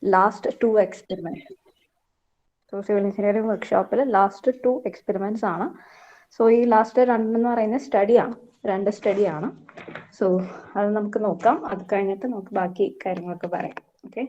Last 2 experiments. So civil engineering വർക്ക്ഷോപ്പിൽ last 2 experiments ആണ്. So ഈ ലാസ്റ്റ് 2 എന്ന് പറയുന്നത് സ്റ്റഡിയാണ്, 2 സ്റ്റഡിയാണ്. സോ അത് നമുക്ക് നോക്കാം. അത് കഴിഞ്ഞിട്ട് നമുക്ക് ബാക്കി കാര്യങ്ങളൊക്കെ പറയാം. ഓക്കെ.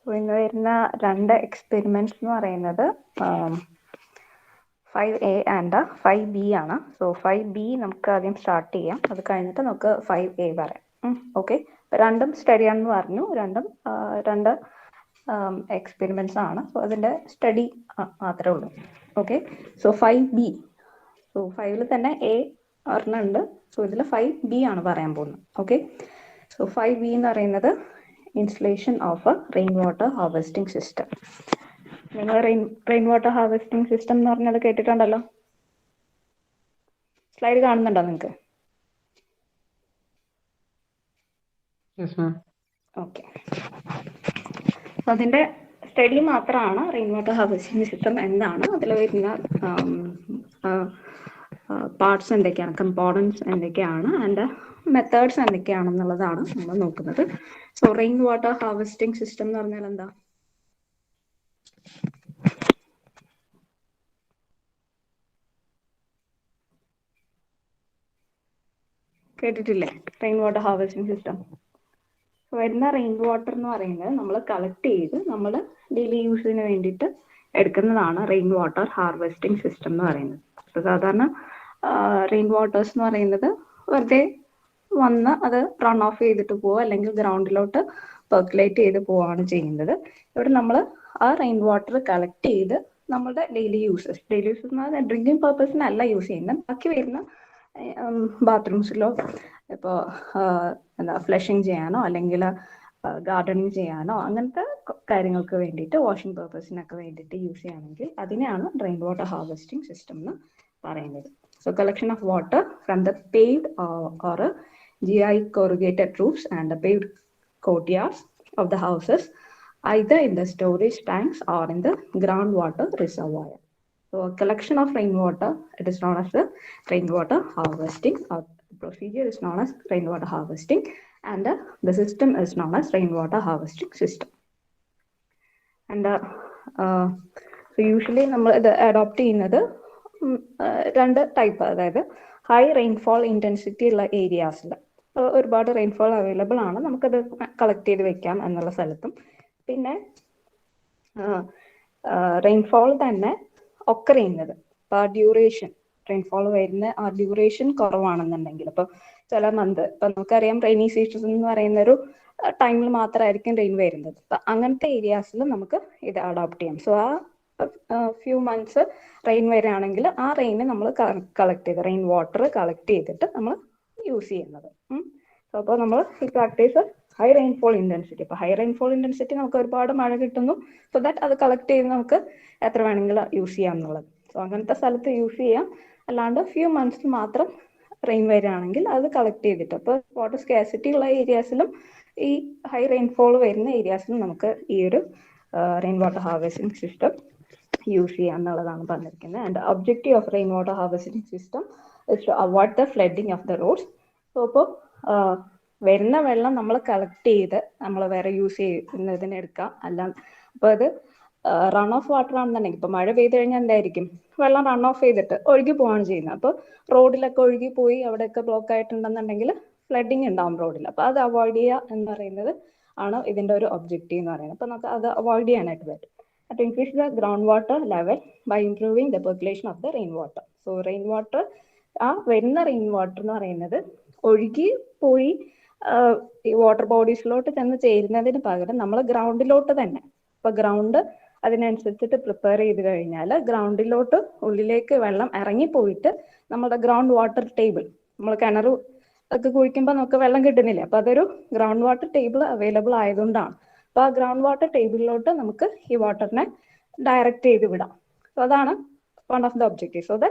സോ ഇന്ന് വരുന്ന 2 എക്സ്പെരിമെന്റ്സ് എന്ന് പറയുന്നത് 5A ആൻഡ് 5B ആണ്. സോ 5B നമുക്ക് ആദ്യം സ്റ്റാർട്ട് ചെയ്യാം, അത് കഴിഞ്ഞിട്ട് നമുക്ക് 5A പറയാം. ഓക്കെ. രണ്ടും സ്റ്റഡി ആണെന്ന് പറഞ്ഞു, രണ്ട് എക്സ്പെരിമെന്റ്സ് ആണ്. സോ അതിന്റെ സ്റ്റഡി മാത്രമേ ഉള്ളൂ. ഓക്കെ. സോ 5B, സോ 5ൽ തന്നെ A ഒരെണ്ണമുണ്ട്. സോ ഇതിൽ 5B ആണ് പറയാൻ പോകുന്നത്. ഓക്കെ. സോ 5B എന്ന് പറയുന്നത് installation of A rain water harvesting system. നിങ്ങൾ റെയിൻ വാട്ടർ ഹാർവെസ്റ്റിംഗ് സിസ്റ്റം എന്ന് പറഞ്ഞത് കേട്ടിട്ടുണ്ടല്ലോ. സ്ലൈഡ് കാണുന്നുണ്ടോ നിങ്ങൾക്ക്? ഓക്കെ. അതിന്റെ സ്റ്റഡി മാത്രമാണ് റെയിൻ വാട്ടർ ഹാർവെസ്റ്റിംഗ് സിസ്റ്റം എന്താണ്, അതിൽ വരുന്ന പാർട്സ് എന്തൊക്കെയാണ്, കമ്പോണൻസ് എന്തൊക്കെയാണ്, ആൻഡ് മെത്തേഡ്സ് എന്തൊക്കെയാണെന്നുള്ളതാണ് നമ്മൾ നോക്കുന്നത്. So rain water harvesting system എന്ന് പറഞ്ഞാൽ എന്താ? കേട്ടിട്ടില്ലേ റെയിൻ വാട്ടർ ഹാർവെസ്റ്റിംഗ് സിസ്റ്റം? വരുന്ന റെയിൻ വാട്ടർ എന്ന് പറയുന്നത് നമ്മൾ കളക്ട് ചെയ്ത് നമ്മൾ ഡെയിലി യൂസിന് വേണ്ടിയിട്ട് എടുക്കുന്നതാണ് റെയിൻ വാട്ടർ ഹാർവെസ്റ്റിംഗ് സിസ്റ്റം എന്ന് പറയുന്നത്. സാധാരണ റെയിൻ വാട്ടേഴ്സ് എന്ന് പറയുന്നത് വെറുതെ വന്ന് അത് റൺ ഓഫ് ചെയ്തിട്ട് പോവുക, അല്ലെങ്കിൽ ഗ്രൗണ്ടിലോട്ട് പെർക്കുലേറ്റ് ചെയ്ത് പോവുകയാണ് ചെയ്യുന്നത്. ഇവിടെ നമ്മൾ ആ റെയിൻ വാട്ടർ കളക്ട് ചെയ്ത് നമ്മുടെ ഡെയിലി യൂസസ് എന്ന് പറഞ്ഞാൽ ഡ്രിങ്കിങ് പർപ്പസിനല്ല യൂസ് ചെയ്യുന്നത്, ബാക്കി വരുന്ന ബാത്റൂംസിലോ ഇപ്പോൾ എന്താ ഫ്ലഷിങ് ചെയ്യാനോ അല്ലെങ്കിൽ ഗാർഡനിങ് ചെയ്യാനോ അങ്ങനത്തെ കാര്യങ്ങൾക്ക് വേണ്ടിയിട്ട്, വാഷിംഗ് പർപ്പസിനൊക്കെ വേണ്ടിയിട്ട് യൂസ് ചെയ്യുകയാണെങ്കിൽ അതിനെയാണ് റെയിൻ വാട്ടർ ഹാർവെസ്റ്റിംഗ് സിസ്റ്റം എന്ന് പറയുന്നത്. So collection of water from the paved or GI corrugated roofs and the paved courtyards of the houses, either in the storage tanks or in the groundwater reservoir. So a collection of rainwater, it is known as the rainwater harvesting. The procedure is known as rainwater harvesting, and the system is known as rainwater harvesting system. And so usually നമ്മൾ ഇത് adopt ചെയ്യുന്നത് 2 type, അതായത് high rainfall intensity ഉള്ള ഏരിയാസിൽ ഒരുപാട് rainfall available ആണ്, നമുക്കത് collect ചെയ്ത് വെക്കാം എന്നുള്ള സ്ഥലത്തും, പിന്നെ റെയിൻഫോൾ തന്നെ ഒക്കർ ചെയ്യുന്നത് ഇപ്പൊ ഡ്യൂറേഷൻ, റെയിൻഫോൾ വരുന്ന ആ ഡ്യൂറേഷൻ കുറവാണെന്നുണ്ടെങ്കിൽ, ഇപ്പൊ ചില മന്ത് ഇപ്പൊ നമുക്കറിയാം റെയിനി സീസൺ എന്ന് പറയുന്ന ഒരു ടൈമിൽ മാത്രമായിരിക്കും റെയിൻ വരുന്നത്. അപ്പൊ അങ്ങനത്തെ ഏരിയാസിൽ നമുക്ക് ഇത് അഡോപ്റ്റ് ചെയ്യാം. സോ ആ ഫ്യൂ മന്ത്സ് റെയിൻ വരികയാണെങ്കിൽ ആ റെയിന് നമ്മൾ കളക്ട് ചെയ്ത് റെയിൻ വാട്ടർ കളക്ട് ചെയ്തിട്ട് നമ്മൾ യൂസ് ചെയ്യുന്നത്. സോ അപ്പോൾ നമ്മൾ ഈ പ്രാക്ടീസ് ഹൈ റെയിൻഫോൾ ഇൻറ്റൻസിറ്റി, ഇപ്പോൾ ഹൈ റെയിൻഫോൾ ഇൻറ്റൻസിറ്റി നമുക്ക് ഒരുപാട് മഴ കിട്ടുന്നു, സോ ദാറ്റ് അത് കളക്ട് ചെയ്ത് നമുക്ക് എത്ര വേണമെങ്കിലും യൂസ് ചെയ്യാം എന്നുള്ളത്. സോ അങ്ങനത്തെ സ്ഥലത്ത് യൂസ് ചെയ്യാം, അല്ലാണ്ട് ഫ്യൂ മന്ത്സ് മാത്രം റെയിൻ വരികയാണെങ്കിൽ അത് കളക്ട് ചെയ്തിട്ട്, അപ്പോൾ വാട്ടർ സ്കാസിറ്റി ഉള്ള ഏരിയാസിലും ഈ ഹൈ റെയിൻഫോൾ വരുന്ന ഏരിയാസിലും നമുക്ക് ഈ ഒരു rain water harvesting system use ചെയ്യുക എന്നുള്ളതാണ് പറഞ്ഞിരിക്കുന്നത്. And objective of rain water harvesting system is to avoid the flooding of the roads. So ഇപ്പോൾ വരുന്ന വെള്ളം നമ്മൾ കളക്ട് ചെയ്ത് നമ്മൾ വേറെ യൂസ് ചെയ്യുന്നതിന് എടുക്കാം, അല്ല അപ്പോൾ അത് റൺ ഓഫ് വാട്ടർ ആണെന്നുണ്ടെങ്കിൽ, ഇപ്പോൾ മഴ പെയ്ത് കഴിഞ്ഞാൽ എന്തായിരിക്കും, വെള്ളം റൺ ഓഫ് ചെയ്തിട്ട് ഒഴുകി പോവാണ് ചെയ്യുന്നത്. അപ്പോൾ റോഡിലൊക്കെ ഒഴുകി പോയി അവിടെയൊക്കെ ബ്ലോക്ക് ആയിട്ടുണ്ടെന്നുണ്ടെങ്കിൽ ഫ്ലഡിങ് ഉണ്ടാവും റോഡിൽ. അപ്പോൾ അത് അവോയ്ഡ് ചെയ്യുക എന്ന് പറയുന്നത് ആണ് ഇതിൻ്റെ ഒരു ഒബ്ജക്റ്റീവ് എന്ന് പറയുന്നത്. അപ്പോൾ നമുക്ക് അത് അവോയ്ഡ് ചെയ്യാനായിട്ട് പറ്റും. To increase the groundwater level by improving the percolation of the rainwater. So rainwater, ആ വരുന്ന റെയിൻ വാട്ടർ എന്ന് പറയുന്നത് ഒഴുകി പോയി ഈ വാട്ടർ ബോഡീസിലോട്ട് ചെന്ന് ചേരുന്നതിന് പകരം നമ്മൾ ഗ്രൗണ്ടിലോട്ട് തന്നെ, ഇപ്പൊ ഗ്രൗണ്ട് അതിനനുസരിച്ചിട്ട് പ്രിപ്പയർ ചെയ്ത് കഴിഞ്ഞാൽ ഗ്രൗണ്ടിലോട്ട് ഉള്ളിലേക്ക് വെള്ളം ഇറങ്ങിപ്പോയിട്ട് നമ്മുടെ ഗ്രൗണ്ട് വാട്ടർ ടേബിൾ, നമ്മൾ കിണർ ഒക്കെ കുഴിക്കുമ്പോൾ നമുക്ക് വെള്ളം കിട്ടുന്നില്ല, അപ്പൊ അതൊരു ഗ്രൗണ്ട് വാട്ടർ ടേബിൾ അവൈലബിൾ ആയതുകൊണ്ടാണ്. അപ്പൊ ആ ഗ്രൗണ്ട് വാട്ടർ ടേബിളിലോട്ട് നമുക്ക് ഈ വാട്ടറിനെ ഡയറക്റ്റ് ചെയ്ത് വിടാം. സോ അതാണ് one of the objectives. So the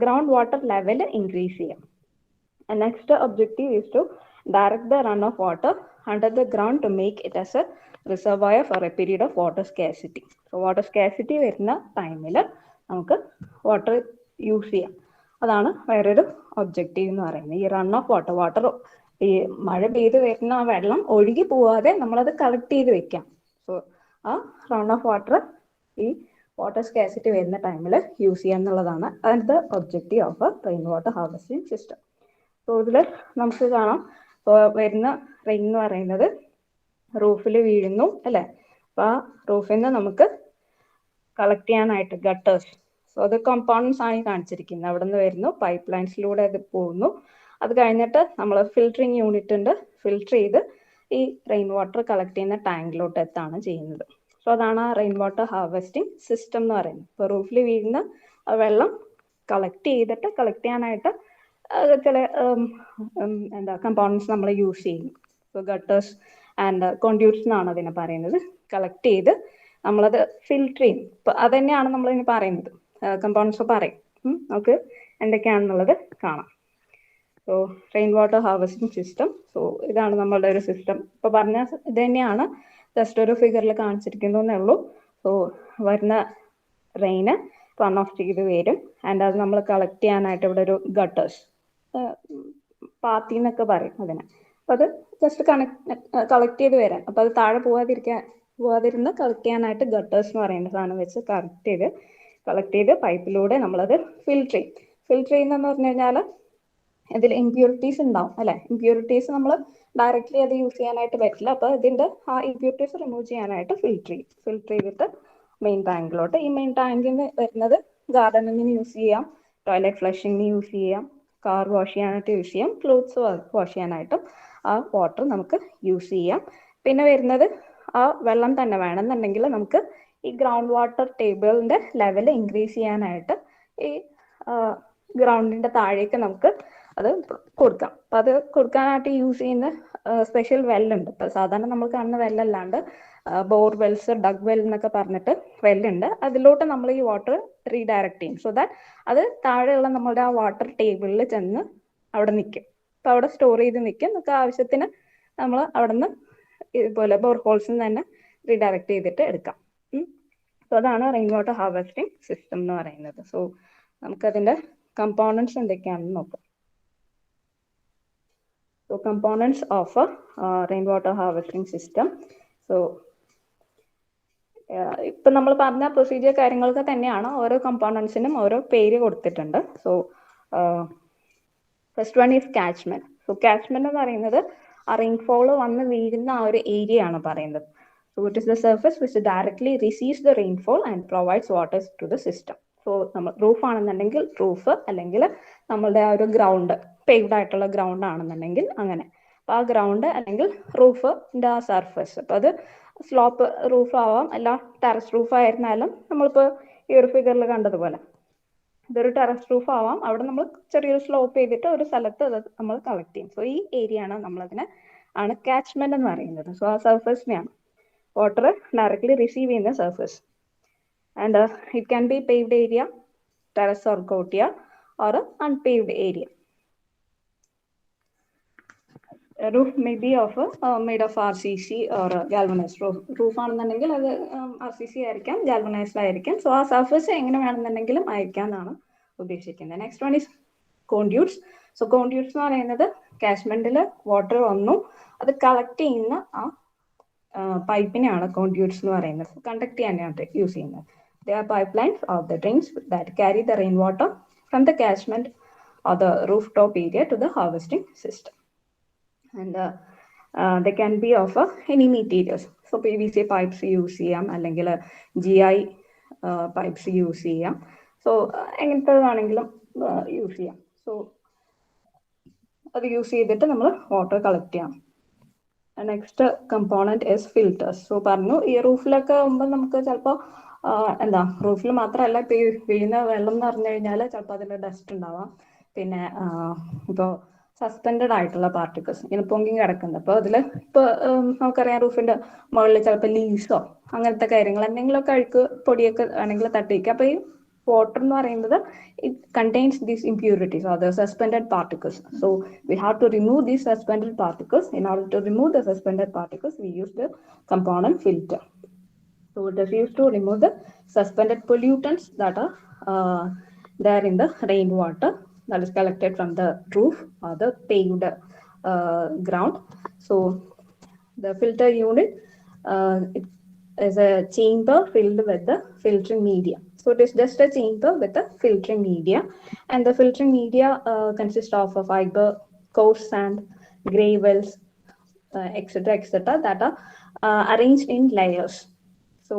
groundwater level increase ചെയ്യാം. And next objective is to direct the run of water under the ground to make it as a reservoir for a period of water scarcity. So water scarcity വരുന്ന ടൈമിൽ നമുക്ക് water use ചെയ്യാം. അതാണ് വേറൊരു objective എന്ന് പറയുന്നത്. ഈ run off water ഈ മഴ പെയ്ത് വരുന്ന ആ വെള്ളം ഒഴുകി പോവാതെ നമ്മളത് കളക്ട് ചെയ്ത് വെക്കാം. സോ ആ റൺ ഓഫ് വാട്ടർ ഈ വാട്ടർ സ്കാസിറ്റി വരുന്ന ടൈമിൽ യൂസ് ചെയ്യുക എന്നുള്ളതാണ് അതിൻ്റെ objective of rain water harvesting system. So ഇതിൽ നമുക്ക് കാണാം വരുന്ന റെയിൻ എന്ന് പറയുന്നത് റൂഫിൽ വീഴുന്നു അല്ലേ. അപ്പോൾ ആ റൂഫിൽ നിന്ന് നമുക്ക് കളക്ട് ചെയ്യാനായിട്ട് ഗട്ടേഴ്സ്, സോ അത് കോമ്പൗണ്ട്സ് ആണ് കാണിച്ചിരിക്കുന്നത്. അവിടെ നിന്ന് വരുന്നു, പൈപ്പ് ലൈൻസിലൂടെ അത് പോകുന്നു. അത് കഴിഞ്ഞിട്ട് നമ്മൾ ഫിൽറ്ററിങ് യൂണിറ്റ് ഉണ്ട്, ഫിൽറ്റർ ചെയ്ത് ഈ റെയിൻ വാട്ടർ കളക്ട് ചെയ്യുന്ന ടാങ്കിലോട്ട് എത്താണ് ചെയ്യുന്നത്. സോ അതാണ് ആ റെയിൻ വാട്ടർ ഹാർവെസ്റ്റിംഗ് സിസ്റ്റം എന്ന് പറയുന്നത്. ഇപ്പോൾ റൂഫിൽ വീഴുന്ന വെള്ളം കളക്ട് ചെയ്യാനായിട്ട് ചില കമ്പോണൻസ് നമ്മൾ യൂസ് ചെയ്യും. സോ ഗട്ടേഴ്സ് ആൻഡ് കോൺഡ്യൂട്ട്സ് എന്നാണ് അതിനെ പറയുന്നത്. കളക്ട് ചെയ്ത് നമ്മളത് ഫിൽറ്റർ ചെയ്യും. ഇപ്പം അത് തന്നെയാണ് നമ്മളിനി പറയുന്നത്. കമ്പോണൻസ് പറയും, നമുക്ക് എന്തൊക്കെയാണെന്നുള്ളത് കാണാം. So rain water harvesting system, so ഇതാണ് നമ്മളുടെ ഒരു സിസ്റ്റം. ഇപ്പോൾ പറഞ്ഞ ഇത് തന്നെയാണ്, ജസ്റ്റ് ഒരു ഫിഗറിൽ കാണിച്ചിരിക്കുന്നേ ഉള്ളൂ. സോ വരുന്ന റെയിന് റൺ ഓഫ് ചെയ്ത് വരും. ആൻഡ് അത് നമ്മൾ കളക്ട് ചെയ്യാനായിട്ട് ഇവിടെ ഒരു ഗട്ടേഴ്സ്, പാത്തി എന്നൊക്കെ പറയും അതിനെ. അപ്പം അത് ജസ്റ്റ് കളക്ട് ചെയ്ത് വരാൻ, അപ്പം അത് താഴെ പോവാതിരുന്ന് കളക്ട് ചെയ്യാനായിട്ട് ഗട്ടേഴ്സ് എന്ന് പറയുന്ന സാധനം വെച്ച് കളക്ട് ചെയ്ത് പൈപ്പിലൂടെ നമ്മളത് ഫിൽറ്റർ ചെയ്യും. ഫിൽറ്റർ ചെയ്യുന്നതെന്ന് പറഞ്ഞു കഴിഞ്ഞാൽ ഇതിൽ ഇംപ്യൂരിറ്റീസ് ഉണ്ടാവും അല്ലെ. ഇംപ്യൂരിറ്റീസ് നമ്മൾ ഡയറക്റ്റ്ലി അത് യൂസ് ചെയ്യാനായിട്ട് പറ്റില്ല. അപ്പോൾ ഇതിൻ്റെ ആ ഇംപ്യൂരിറ്റീസ് റിമൂവ് ചെയ്യാനായിട്ട് ഫിൽറ്റർ ചെയ്തിട്ട് മെയിൻ ടാങ്കിലോട്ട്. ഈ മെയിൻ ടാങ്കിന് വരുന്നത് ഗാർഡനിങ്ങിന് യൂസ് ചെയ്യാം, ടോയ്ലറ്റ് ഫ്ലഷിങ്ങിന് യൂസ് ചെയ്യാം, കാർ വാഷ് ചെയ്യാനായിട്ട് യൂസ് ചെയ്യാം, ക്ലോത്ത്സ് വാഷ് ചെയ്യാനായിട്ടും ആ വാട്ടർ നമുക്ക് യൂസ് ചെയ്യാം. പിന്നെ വരുന്നത് ആ വെള്ളം തന്നെ വേണമെന്നുണ്ടെങ്കിൽ നമുക്ക് ഈ ഗ്രൗണ്ട് വാട്ടർ ടേബിളിൻ്റെ ലെവൽ ഇൻക്രീസ് ചെയ്യാനായിട്ട് ഈ ഗ്രൗണ്ടിൻ്റെ താഴേക്ക് നമുക്ക് അത് കൊടുക്കാം. അപ്പം അത് കൊടുക്കാനായിട്ട് യൂസ് ചെയ്യുന്ന സ്പെഷ്യൽ വെല്ലുണ്ട്. ഇപ്പം സാധാരണ നമ്മൾ കാണുന്ന വെല്ലല്ലാണ്ട് ബോർ വെൽസ്, ഡഗ് വെൽ എന്നൊക്കെ പറഞ്ഞിട്ട് വെല്ലുണ്ട്. അതിലോട്ട് നമ്മൾ ഈ വാട്ടർ റീഡയറക്ട് ചെയ്യും. സോ ദാറ്റ് അത് താഴെയുള്ള നമ്മളുടെ ആ വാട്ടർ ടേബിളിൽ ചെന്ന് അവിടെ നിൽക്കും. അപ്പം അവിടെ സ്റ്റോർ ചെയ്ത് നിൽക്കും. നമുക്ക് ആവശ്യത്തിന് നമ്മൾ അവിടെ നിന്ന് ഇതുപോലെ ബോർ ഹോൾസിൽ നിന്ന് തന്നെ റീഡയറക്ട് ചെയ്തിട്ട് എടുക്കാം. സോ അതാണ് റെയിൻ വാട്ടർ ഹാർവെസ്റ്റിംഗ് സിസ്റ്റം എന്ന് പറയുന്നത്. സോ നമുക്കതിൻ്റെ കമ്പോണൻസ് എന്തൊക്കെയാണെന്ന് നോക്കാം. So components of a rainwater harvesting system. So ഇപ്പം നമ്മൾ പറഞ്ഞ പ്രൊസീജിയർ കാര്യങ്ങളൊക്കെ തന്നെയാണ്. ഓരോ കമ്പോണൻസിനും ഓരോ പേര് കൊടുത്തിട്ടുണ്ട്. So first one is catchment. So catchment എന്ന് പറയുന്നത് ആ റെയിൻഫോൾ വന്ന് വീഴുന്ന ആ ഒരു ഏരിയ ആണ് പറയുന്നത്. So it is the surface which directly receives the rainfall and provides water to the system. So നമ്മൾ റൂഫ് ആണെന്നുണ്ടെങ്കിൽ റൂഫ്, അല്ലെങ്കിൽ നമ്മളുടെ ആ ഒരു ഗ്രൗണ്ട്, പേവ്ഡ് ആയിട്ടുള്ള ഗ്രൗണ്ട് ആണെന്നുണ്ടെങ്കിൽ അങ്ങനെ. അപ്പോൾ ആ ഗ്രൗണ്ട് അല്ലെങ്കിൽ റൂഫിൻ്റെ ആ സർഫസ്, അപ്പോൾ അത് സ്ലോപ്പ് റൂഫ് ആവാം, അല്ല ടെറസ് റൂഫ് ആയിരുന്നാലും നമ്മളിപ്പോൾ ഈ ഒരു ഫിഗറിൽ കണ്ടതുപോലെ ഇതൊരു ടെറസ് റൂഫ് ആവാം. അവിടെ നമ്മൾ ചെറിയൊരു സ്ലോപ്പ് ചെയ്തിട്ട് ഒരു സ്ഥലത്ത് അത് നമ്മൾ കളക്ട് ചെയ്യും. സോ ഈ ഏരിയ ആണ് നമ്മളതിനെ ആണ് കാച്ച്മെന്റ് എന്ന് പറയുന്നത്. സോ ആ സർഫസിനെയാണ് വാട്ടർ ഡയറക്ട്ലി റിസീവ് ചെയ്യുന്ന surface. And it can be paved area, terrace or courtyard, or unpaved area. A roof may be made of RCC or galvanized roof ആണെന്നുണ്ടെങ്കിൽ അത് RCC ആയിരിക്കാം, ഗാൽവനൈസ്ഡ് ആയിരിക്കാം. സോ ആ surface എങ്ങനെ വേണമെന്നുണ്ടെങ്കിലും ആയിരിക്കാം എന്നാണ് ഉദ്ദേശിക്കുന്നത്. Next one is conduits. So conduits എന്ന് പറയുന്നത് കാച്ച്മെന്റിൽ വാട്ടർ വന്നു, അത് കളക്ട് ചെയ്യുന്ന ആ പൈപ്പിനെയാണ് കോൺഡ്യൂട്ട്സ് എന്ന് പറയുന്നത്. കണ്ടക്ട് ചെയ്യാനായിട്ട് യൂസ് ചെയ്യുന്നത്. They are pipelines of the drains that carry the rainwater from the catchment or the rooftop area to the harvesting system. And they can be of any materials. So PVC pipes use ചെയ്യാം, അല്ലെങ്കിൽ GI pipes use ചെയ്യാം. So എങ്ങനത്തതാണെങ്കിലും use ചെയ്യാം. So അത് use ചെയ്തിട്ട് നമ്മൾ water collect ചെയ്യാം. Next component is filters. So പറഞ്ഞു ഈ റൂഫിലൊക്കെ ആകുമ്പോൾ നമുക്ക് ചിലപ്പോൾ റൂഫിൽ മാത്രമല്ല, ഇപ്പോൾ ഈ വീഴുന്ന വെള്ളം എന്ന് പറഞ്ഞു കഴിഞ്ഞാൽ ചിലപ്പോൾ അതിൽ ഡസ്റ്റ് ഉണ്ടാവാം. പിന്നെ ഇപ്പോൾ സസ്പെൻഡഡ് ആയിട്ടുള്ള പാർട്ടിക്കിൾസ് ഇങ്ങനെ പൊങ്ങി കിടക്കുന്നത്. അപ്പോൾ അതിൽ ഇപ്പോൾ നമുക്കറിയാം റൂഫിൻ്റെ മുകളിൽ ചിലപ്പോൾ ലീവ്സോ അങ്ങനത്തെ കാര്യങ്ങൾ എന്തെങ്കിലുമൊക്കെ അഴുക്ക് പൊടിയൊക്കെ ആണെങ്കിൽ തട്ടിക്കുക. അപ്പോൾ ഈ water എന്ന് പറയുന്നത് it contains these impurities or the suspended particles. So we have to remove these suspended particles. In order to remove the suspended particles, we use the component filter. So it is used to remove the suspended pollutants that are there in the rainwater that is collected from the roof or the paved ground. So the filter unit it is a chamber filled with the filtering media. So it is just a chamber with a filtering media, and the filtering media consists of a fiber, coarse sand, gravels, etc., that are arranged in layers. So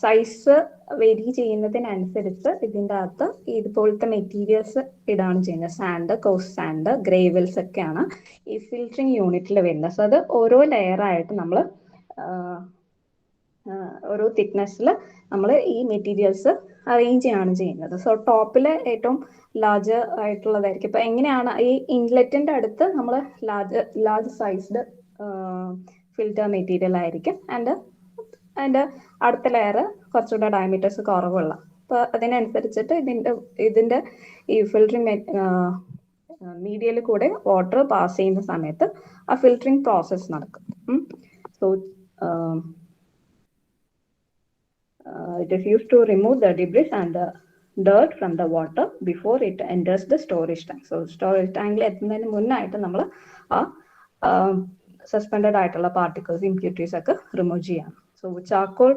size vary ചെയ്യുന്നതിനനുസരിച്ച് ഇതിൻ്റെ അകത്ത് ഇതുപോലത്തെ materials ഇടാണ് ചെയ്യുന്നത്. Sand, cos sand, ഗ്രേവൽസ് ഒക്കെയാണ് ഈ filtering യൂണിറ്റിൽ വരുന്നത്. So അത് ഓരോ ലെയറായിട്ട് നമ്മൾ ഓരോ തിക്നെസ്സിൽ നമ്മൾ ഈ മെറ്റീരിയൽസ് അറേഞ്ച് ചെയ്യാണ് ചെയ്യുന്നത്. സോ ടോപ്പിൽ ഏറ്റവും ലാർജ് ആയിട്ടുള്ളതായിരിക്കും. ഇപ്പം എങ്ങനെയാണ് ഈ ഇൻലെറ്റിൻ്റെ അടുത്ത് നമ്മൾ ലാർജ് സൈസ്ഡ് ഫിൽറ്റർ മെറ്റീരിയൽ ആയിരിക്കും, ആൻഡ് അതിൻ്റെ അടുത്ത ലെയർ കുറച്ചുകൂടെ ഡയമീറ്റേഴ്സ് കുറവുള്ള. അപ്പോൾ അതിനനുസരിച്ചിട്ട് ഇതിൻ്റെ ഈ ഫിൽറ്ററിങ് മീഡിയയിൽ കൂടെ വാട്ടർ പാസ് ചെയ്യുന്ന സമയത്ത് ആ ഫിൽറ്ററിങ് പ്രോസസ്സ് നടക്കും. So it is used to remove the debris and the dirt from the water before it enters the storage tank. So storage tankil എത്തുന്നതിന് മുന്നായിട്ട് നമ്മൾ ആ സസ്പെൻഡഡ് ആയിട്ടുള്ള പാർട്ടിക്കിൾസ്, ഇംപ്യൂരിറ്റീസ് ഒക്കെ റിമൂവ് ചെയ്യണം. So charcoal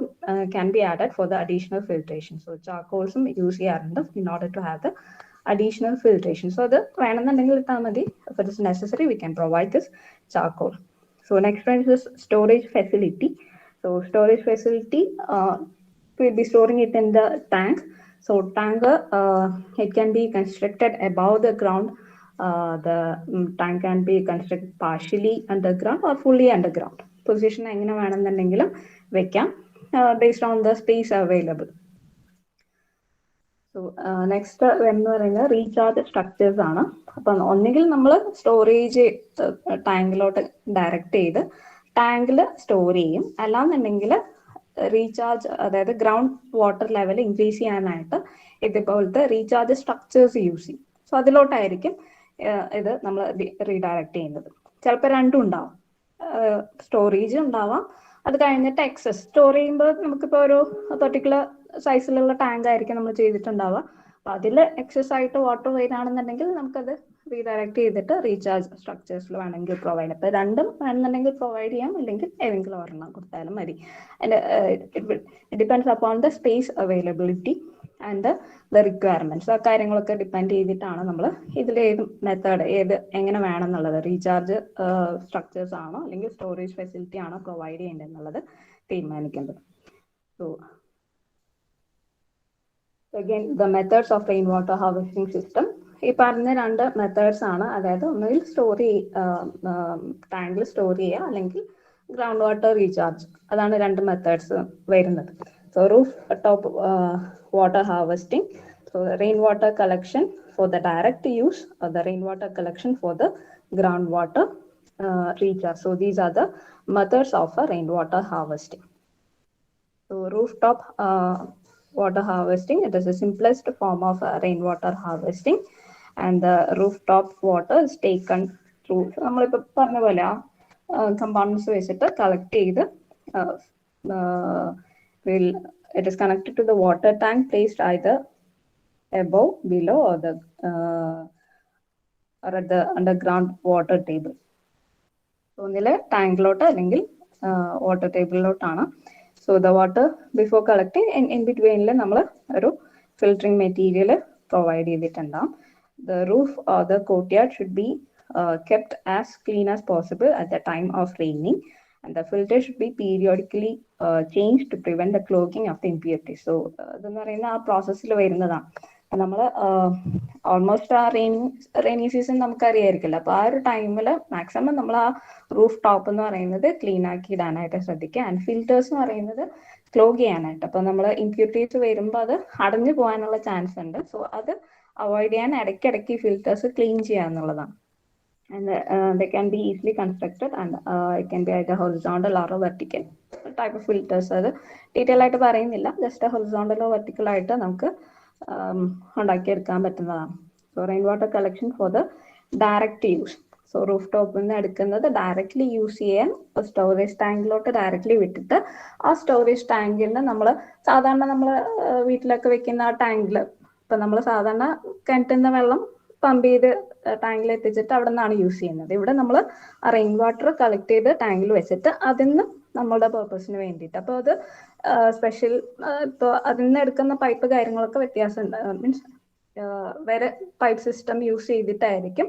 can be added for the additional filtration. So charcoals use ചെയ്യാറുണ്ട് in order to have the additional filtration. So അത് വേണമെന്നുണ്ടെങ്കിൽ ഇട്ടാൽ മതി. If it is necessary, we can provide this charcoal. So next one is storage facility. So storage facility, we'll be storing it in the tank. So tank, it can be constructed above the ground. The tank can be constructed partially underground or fully underground. Position എങ്ങനെ വേണമെന്നുണ്ടെങ്കിലും വെക്കാം, based on the space available. So next എന്ന് പറയുന്നത് recharge structures ആണ്. അപ്പം ഒന്നുകിൽ നമ്മൾ storage ടാങ്കിലോട്ട് direct ചെയ്ത് ടാങ്കിൽ സ്റ്റോർ ചെയ്യും, അല്ലാന്നുണ്ടെങ്കിൽ റീചാർജ്, അതായത് ഗ്രൗണ്ട് വാട്ടർ ലെവൽ ഇൻക്രീസ് ചെയ്യാനായിട്ട് ഇതുപോലത്തെ റീചാർജ് സ്ട്രക്ചേഴ്സ് യൂസ് ചെയ്യും. സോ അതിലോട്ടായിരിക്കും ഇത് നമ്മൾ റീഡയറക്റ്റ് ചെയ്യുന്നത്. ചിലപ്പോൾ രണ്ടും ഉണ്ടാവും, സ്റ്റോറേജ് ഉണ്ടാവാം, അത് കഴിഞ്ഞിട്ട് എക്സസ് സ്റ്റോർ ചെയ്യുമ്പോൾ നമുക്കിപ്പോൾ ഒരു പെർട്ടിക്കുലർ സൈസിലുള്ള ടാങ്ക് ആയിരിക്കും നമ്മൾ ചെയ്തിട്ടുണ്ടാവുക. അപ്പം അതിൽ എക്സസ് ആയിട്ട് വാട്ടർ വരികയാണെന്നുണ്ടെങ്കിൽ നമുക്കത് റീഡയറക്റ്റ് ചെയ്തിട്ട് റീചാർജ് സ്ട്രക്ചേഴ്സിൽ വേണമെങ്കിൽ പ്രൊവൈഡ് ചെയ്യാം. അപ്പോൾ രണ്ടും വേണമെന്നുണ്ടെങ്കിൽ പ്രൊവൈഡ് ചെയ്യാം, അല്ലെങ്കിൽ ഏതെങ്കിലും ഒരെണ്ണം കൊടുത്താലും മതി. And it depends upon the space availability and the requirements. ആ കാര്യങ്ങളൊക്കെ ഡിപ്പെൻഡ് ചെയ്തിട്ടാണ് നമ്മൾ ഇതിൽ ഏത് മെത്തേഡ് എങ്ങനെ വേണം എന്നുള്ളത്, റീചാർജ് സ്ട്രക്ചേഴ്സ് ആണോ അല്ലെങ്കിൽ സ്റ്റോറേജ് ഫെസിലിറ്റി ആണോ പ്രൊവൈഡ് ചെയ്യേണ്ടത് എന്നുള്ളത് തീരുമാനിക്കേണ്ടത്. So again the methods of rainwater harvesting system, ഈ പറഞ്ഞ രണ്ട് മെത്തേഡ്സ് ആണ്. അതായത് ഒന്നുകിൽ ടാങ്കിൽ സ്റ്റോർ ചെയ്യുക, അല്ലെങ്കിൽ ഗ്രൗണ്ട് വാട്ടർ റീചാർജ്. അതാണ് രണ്ട് മെത്തേഡ്സ് വരുന്നത്. So roof top water harvesting, so rainwater collection for the direct use, or the rainwater collection for the groundwater recharge. So these are the methods of rainwater harvesting. So rooftop water harvesting, it is the simplest form of rainwater harvesting, and the rooftop water is taken through നമ്മളിപ്പോൾ പറഞ്ഞ പോലെ compartments വെച്ചിട്ട് collect ചെയ്ത് it is connected to the water tank placed either above, below, or at the underground water table. ഒന്നില് ടാങ്കിലോട്ട് അല്ലെങ്കിൽ water ടേബിളിലോട്ടാണ്. So the water before collecting in ബിറ്റ്വീനിൽ നമ്മൾ ഒരു ഫിൽറ്ററിംഗ് മെറ്റീരിയൽ പ്രൊവൈഡ് ചെയ്തിട്ടുണ്ടാകും. The roof or the courtyard should be kept as clean as possible at the time of raining, and the filter should be periodically changed to prevent the clogging of the impurities. So ഇതെന്ന് പറയുന്ന ആ പ്രോസസ്സിൽ വരുന്നതാണ്. നമ്മൾ almost ആ rainy season നമുക്കറിയായിരിക്കില്ല. അപ്പോൾ ആ ഒരു ടൈമിൽ മാക്സിമം നമ്മൾ ആ റൂഫ് ടോപ്പ് എന്ന് പറയുന്നത് ക്ലീൻ ആക്കി ഇടാനായിട്ട് ശ്രദ്ധിക്കുക. ആൻഡ് ഫിൽറ്റേഴ്സ് എന്ന് പറയുന്നത് ക്ലോഗ് ചെയ്യാനായിട്ട്. അപ്പോൾ നമ്മൾ ഇംപ്യൂരിറ്റീസ് വരുമ്പോൾ അത് അടഞ്ഞു പോകാനുള്ള ചാൻസ് ഉണ്ട്. സോ അത് അവോയ്ഡ് ചെയ്യാൻ ഇടയ്ക്കിടയ്ക്ക് ഫിൽറ്റേഴ്സ് ക്ലീൻ ചെയ്യുക എന്നുള്ളതാണ്. And they can be easily constructed, and it can be either horizontal or vertical type of filters. അത് ഡീറ്റെയിൽ ആയിട്ട് പറയുന്നില്ല, ജസ്റ്റ് ഹൊറിസോണ്ടലോ വെർട്ടിക്കലോ ആയിട്ട് നമുക്ക് ഉണ്ടാക്കിയെടുക്കാൻ പറ്റുന്നതാണ്. So rain water collection for the direct use. So roof ടോപ്പിൽ നിന്ന് എടുക്കുന്നത് ഡയറക്റ്റ്ലി യൂസ് ചെയ്യാൻ സ്റ്റോറേജ് ടാങ്കിലോട്ട് ഡയറക്റ്റ്ലി വിട്ടിട്ട് ആ സ്റ്റോറേജ് ടാങ്കിൽ നിന്ന് നമ്മൾ സാധാരണ നമ്മൾ വീട്ടിലൊക്കെ വെക്കുന്ന ആ ടാങ്കിൽ ഇപ്പം നമ്മൾ സാധാരണ കിണറ്റിൽ നിന്ന് വെള്ളം പമ്പ് ചെയ്ത് ടാങ്കിൽ എത്തിച്ചിട്ട് അവിടെ നിന്നാണ് യൂസ് ചെയ്യുന്നത്. ഇവിടെ നമ്മൾ റെയിൻ വാട്ടർ കളക്ട് ചെയ്ത് ടാങ്കിൽ വെച്ചിട്ട് അതിൽ നിന്ന് നമ്മളുടെ പേർപ്പസിന് വേണ്ടിയിട്ട്. അപ്പോൾ അത് സ്പെഷ്യൽ ഇപ്പോൾ അതിൽ നിന്ന് എടുക്കുന്ന പൈപ്പ് കാര്യങ്ങളൊക്കെ വ്യത്യാസമുണ്ട്. മീൻസ് വേറെ പൈപ്പ് സിസ്റ്റം യൂസ് ചെയ്തിട്ടായിരിക്കും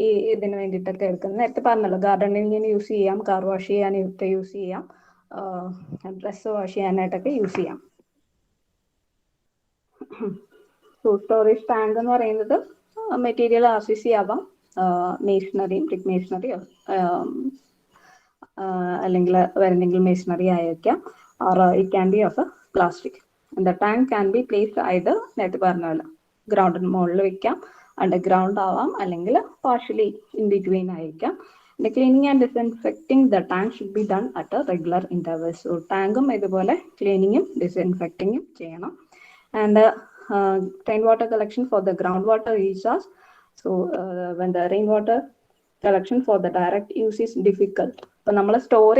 ഈ ഇതിന് വേണ്ടിയിട്ടൊക്കെ എടുക്കുന്നത്. നേരത്തെ പറഞ്ഞല്ലോ, ഗാർഡനിങ്ങിന് യൂസ് ചെയ്യാം, കാർ വാഷ് ചെയ്യാനായിട്ട് യൂസ് ചെയ്യാം, ഡ്രസ്സ് വാഷ് ചെയ്യാനായിട്ടൊക്കെ യൂസ് ചെയ്യാം. സ്റ്റോറേജ് ടാങ്ക് എന്ന് പറയുന്നത് മെറ്റീരിയൽ RCC ആവാം, മേഷനറിയും ബ്രിക്ക് മേഷനറിയോ അല്ലെങ്കിൽ വേറെ എന്തെങ്കിലും മേഷനറി ആയിരിക്കാം, or it can be of a plastic. And the tank can be placed either നേരത്തെ പറഞ്ഞല്ലോ ഗ്രൗണ്ടിന് മുകളിൽ വെക്കാം, അണ്ടർഗ്രൗണ്ട് ആവാം, അല്ലെങ്കിൽ പാർഷ്യലി ഇൻ ബിറ്റ്വീൻ ആയിരിക്കാം. The cleaning and disinfecting the tank should be done at a regular intervals. So ടാങ്കും ഇതുപോലെ ക്ലീനിങ്ങും ഡിസിൻഫെക്റ്റിങ്ങും ചെയ്യണം. And rainwater collection for the groundwater recharge. So when the rainwater collection for the direct use is difficult. ഇപ്പൊ നമ്മൾ store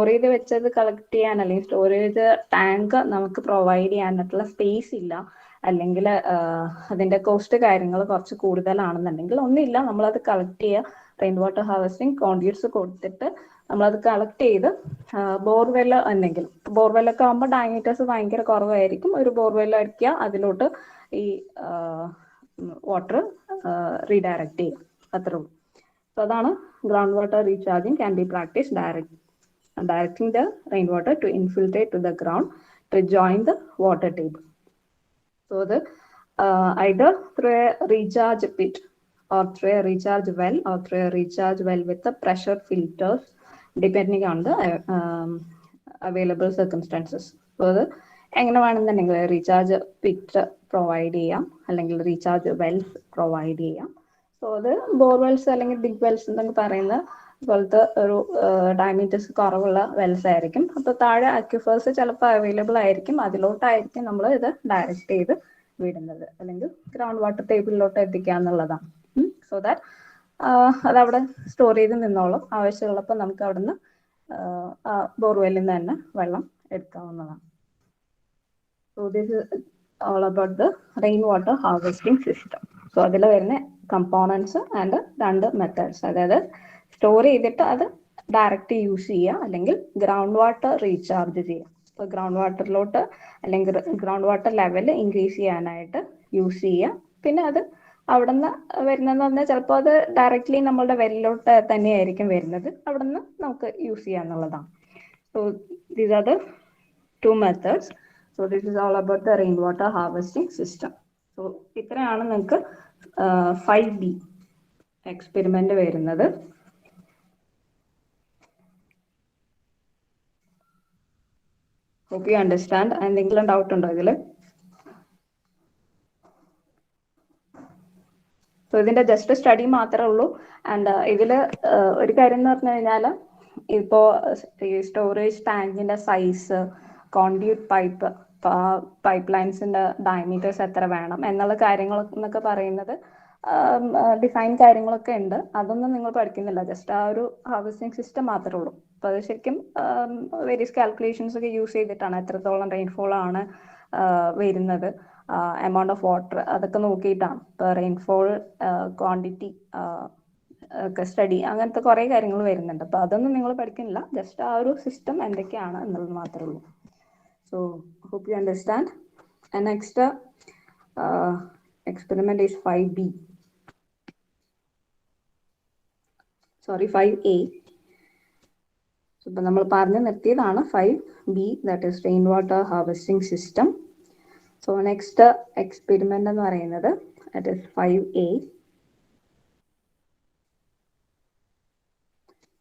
ചെയ്ത് വെച്ചത് collect ചെയ്യാൻ അല്ലെങ്കിൽ storage tank നമുക്ക് പ്രൊവൈഡ് ചെയ്യാനായിട്ടുള്ള സ്പേസ് ഇല്ല, അല്ലെങ്കിൽ അതിന്റെ കോസ്റ്റ് കാര്യങ്ങൾ കുറച്ച് കൂടുതലാണെന്നുണ്ടെങ്കിൽ ഒന്നുമില്ല, നമ്മളത് കളക്ട് ചെയ്യുക. റെയിൻ വാട്ടർ ഹാർവെസ്റ്റിംഗ് കോൺഡ്യൂട്ട്സ് കൊടുത്തിട്ട് നമ്മളത് കളക്ട് ചെയ്ത് ബോർവെൽ ഉണ്ടെങ്കിൽ, ബോർവെല്ലൊക്കെ ആകുമ്പോൾ ഡയമീറ്റേഴ്സ് ഭയങ്കര കുറവായിരിക്കും, ഒരു ബോർവെൽ അടിക്കുക, അതിലോട്ട് ഈ വാട്ടർ റീഡയറക്ട് ചെയ്യുക, അത്രേ ഉള്ളൂ. സോ അതാണ് ground water recharging can be practice directing the rainwater to infiltrate to the ground to join the water table. So the either through a recharge pit or through a recharge well or through a recharge well with the pressure filters depending on the available circumstances. So the എങ്ങനെ വേണമെന്നുണ്ടെങ്കിൽ recharge pit provide ചെയ്യാം, അല്ലെങ്കിൽ recharge Wells provide ചെയ്യാം. So അത് borewells അല്ലെങ്കിൽ big Wells എന്നൊക്കെ പറയുന്ന പോലത്തെ ഒരു ഡയമീറ്റേഴ്സ് കുറവുള്ള വെൽസ് ആയിരിക്കും. അപ്പോൾ താഴെ അക്യുഫേഴ്സ് ചിലപ്പോൾ അവൈലബിൾ ആയിരിക്കും, അതിലോട്ടായിരിക്കും നമ്മൾ ഇത് ഡയറക്റ്റ് ചെയ്ത് വിടുന്നത്, അല്ലെങ്കിൽ ഗ്രൗണ്ട് വാട്ടർ ടേബിളിലോട്ട് എത്തിക്കുക എന്നുള്ളതാണ്. സോ ദാറ്റ് അതവിടെ സ്റ്റോർ ചെയ്ത് നിന്നോളും, ആവശ്യമുള്ളപ്പോൾ നമുക്ക് അവിടുന്ന് ബോർവെല്ലിൽ നിന്ന് തന്നെ വെള്ളം എടുക്കാവുന്നതാണ്. So this is all about the rain water harvesting system. So അതിൽ വരുന്ന കമ്പോണൻസ് ആൻഡ് 2 മെത്തേഡ്സ്, അതായത് സ്റ്റോർ ചെയ്തിട്ട് അത് ഡയറക്റ്റ് യൂസ് ചെയ്യുക, അല്ലെങ്കിൽ ഗ്രൗണ്ട് വാട്ടർ റീചാർജ് ചെയ്യുക. ഇപ്പോൾ ഗ്രൗണ്ട് വാട്ടറിലോട്ട് അല്ലെങ്കിൽ ഗ്രൗണ്ട് വാട്ടർ ലെവൽ ഇൻക്രീസ് ചെയ്യാനായിട്ട് യൂസ് ചെയ്യുക. പിന്നെ അത് അവിടെ നിന്ന് വരുന്നതെന്ന് പറഞ്ഞാൽ ചിലപ്പോൾ അത് ഡയറക്റ്റ്ലി നമ്മളുടെ വെല്ലിലോട്ട് തന്നെയായിരിക്കും വരുന്നത്, അവിടെ നിന്ന് നമുക്ക് യൂസ് ചെയ്യുക എന്നുള്ളതാണ്. So these are the 2 methods. So this is all about the rain water harvesting system. So ഇത്രയാണ് നിങ്ങൾക്ക് 5B എക്സ്പെരിമെന്റ് വരുന്നത്. Hope you understand. എന്തെങ്കിലും ഡൗട്ട് ഉണ്ടോ ഇതിൽ? സോ ഇതിന്റെ ജസ്റ്റ് സ്റ്റഡി മാത്രമേ ഉള്ളൂ. ആൻഡ് ഇതിൽ ഒരു കാര്യം എന്ന് പറഞ്ഞു കഴിഞ്ഞാൽ, ഇപ്പോൾ ഈ സ്റ്റോറേജ് ടാങ്കിന്റെ സൈസ്, കോൺഡ്യൂട്ട് പൈപ്പ് ലൈൻസിന്റെ ഡയമീറ്റേഴ്സ് എത്ര വേണം എന്നുള്ള കാര്യങ്ങളൊക്കെ പറയുന്നത് ഡിസൈൻ കാര്യങ്ങളൊക്കെ ഉണ്ട്. അതൊന്നും നിങ്ങൾ പഠിക്കുന്നില്ല, ജസ്റ്റ് ആ ഒരു ഹാർവെസ്റ്റിംഗ് സിസ്റ്റം മാത്രമേ ഉള്ളൂ. അപ്പോൾ അത് ശരിക്കും വേരിയസ് കാൽക്കുലേഷൻസ് ഒക്കെ യൂസ് ചെയ്തിട്ടാണ് എത്രത്തോളം റെയിൻഫോൾ ആണ് വരുന്നത്, എമൗണ്ട് ഓഫ് വാട്ടർ, അതൊക്കെ നോക്കിയിട്ടാണ്. ഇപ്പോൾ റെയിൻഫോൾ ക്വാണ്ടിറ്റി ഒക്കെ സ്റ്റഡി, അങ്ങനത്തെ കുറേ കാര്യങ്ങൾ വരുന്നുണ്ട്. അപ്പോൾ അതൊന്നും നിങ്ങൾ പഠിക്കുന്നില്ല, ജസ്റ്റ് ആ ഒരു സിസ്റ്റം എന്തൊക്കെയാണ് എന്നുള്ളത് മാത്രമേ ഉള്ളൂ. So hope you understand. And next experiment is 5B. Sorry, 5A. So ഇപ്പൊ നമ്മൾ പറഞ്ഞു നിർത്തിയതാണ് 5B, that is rain water harvesting system. So next experiment എന്ന് പറയുന്നത് that is 5A,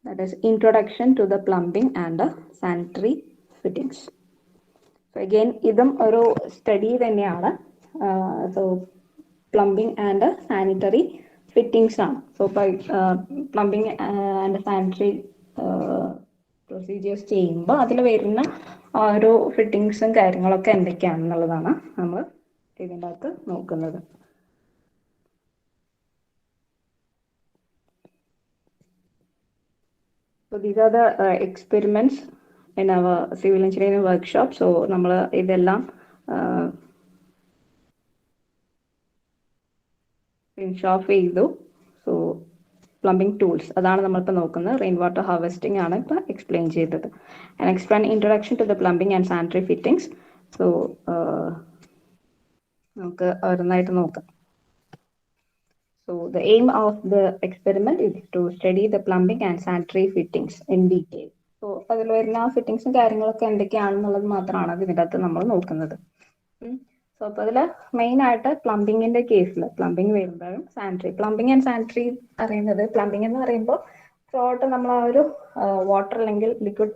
that is introduction to the plumbing and sanitary fittings. So again ഇതും ഒരു study തന്നെയാണ്. So plumbing and sanitary fittings ആണ്. So plumbing and sanitary procedures ചെയ്യുമ്പോൾ അതിൽ വരുന്ന ഓരോ ഫിറ്റിങ്സും കാര്യങ്ങളൊക്കെ എന്തൊക്കെയാണെന്നുള്ളതാണ് നമ്മൾ ഇതിൻ്റെ അകത്ത് നോക്കുന്നത്. So these are the experiments in our civil engineering workshop. So നമ്മൾ ഇതെല്ലാം ഫിനിഷ് ഓഫ് ചെയ്തു. സോ പ്ലംബിംഗ് ടൂൾസ് അതാണ് നമ്മളിപ്പോൾ നോക്കുന്നത്. റെയിൻ വാട്ടർ ഹാർവെസ്റ്റിംഗ് ആണ് ഇപ്പോൾ എക്സ്പ്ലെയിൻ ചെയ്തത്. And next one introduction to the plumbing and sanitary fittings. So നമുക്ക് ഓരോന്നായിട്ട് നോക്കാം. So the aim of the experiment is to study the plumbing and sanitary fittings in detail. So അതിൽ വരുന്ന ഫിറ്റിംഗ്സും കാര്യങ്ങളൊക്കെ എന്തൊക്കെയാണെന്നുള്ളത് മാത്രമാണ് ഇതിൻ്റെ അകത്ത് നമ്മൾ നോക്കുന്നത്. സോ അപ്പോൾ അതിൽ മെയിൻ ആയിട്ട് പ്ലംബിങ്ങിന്റെ കേസിൽ പ്ലംബിംഗ് വരുമ്പോഴും പ്ലംബിംഗ് ആൻഡ് സാനിറ്ററി അറിയുന്നത്, പ്ലംബിംഗ് എന്ന് പറയുമ്പോൾ ത്രോട്ട് നമ്മൾ ആ ഒരു വാട്ടർ അല്ലെങ്കിൽ ലിക്വിഡ്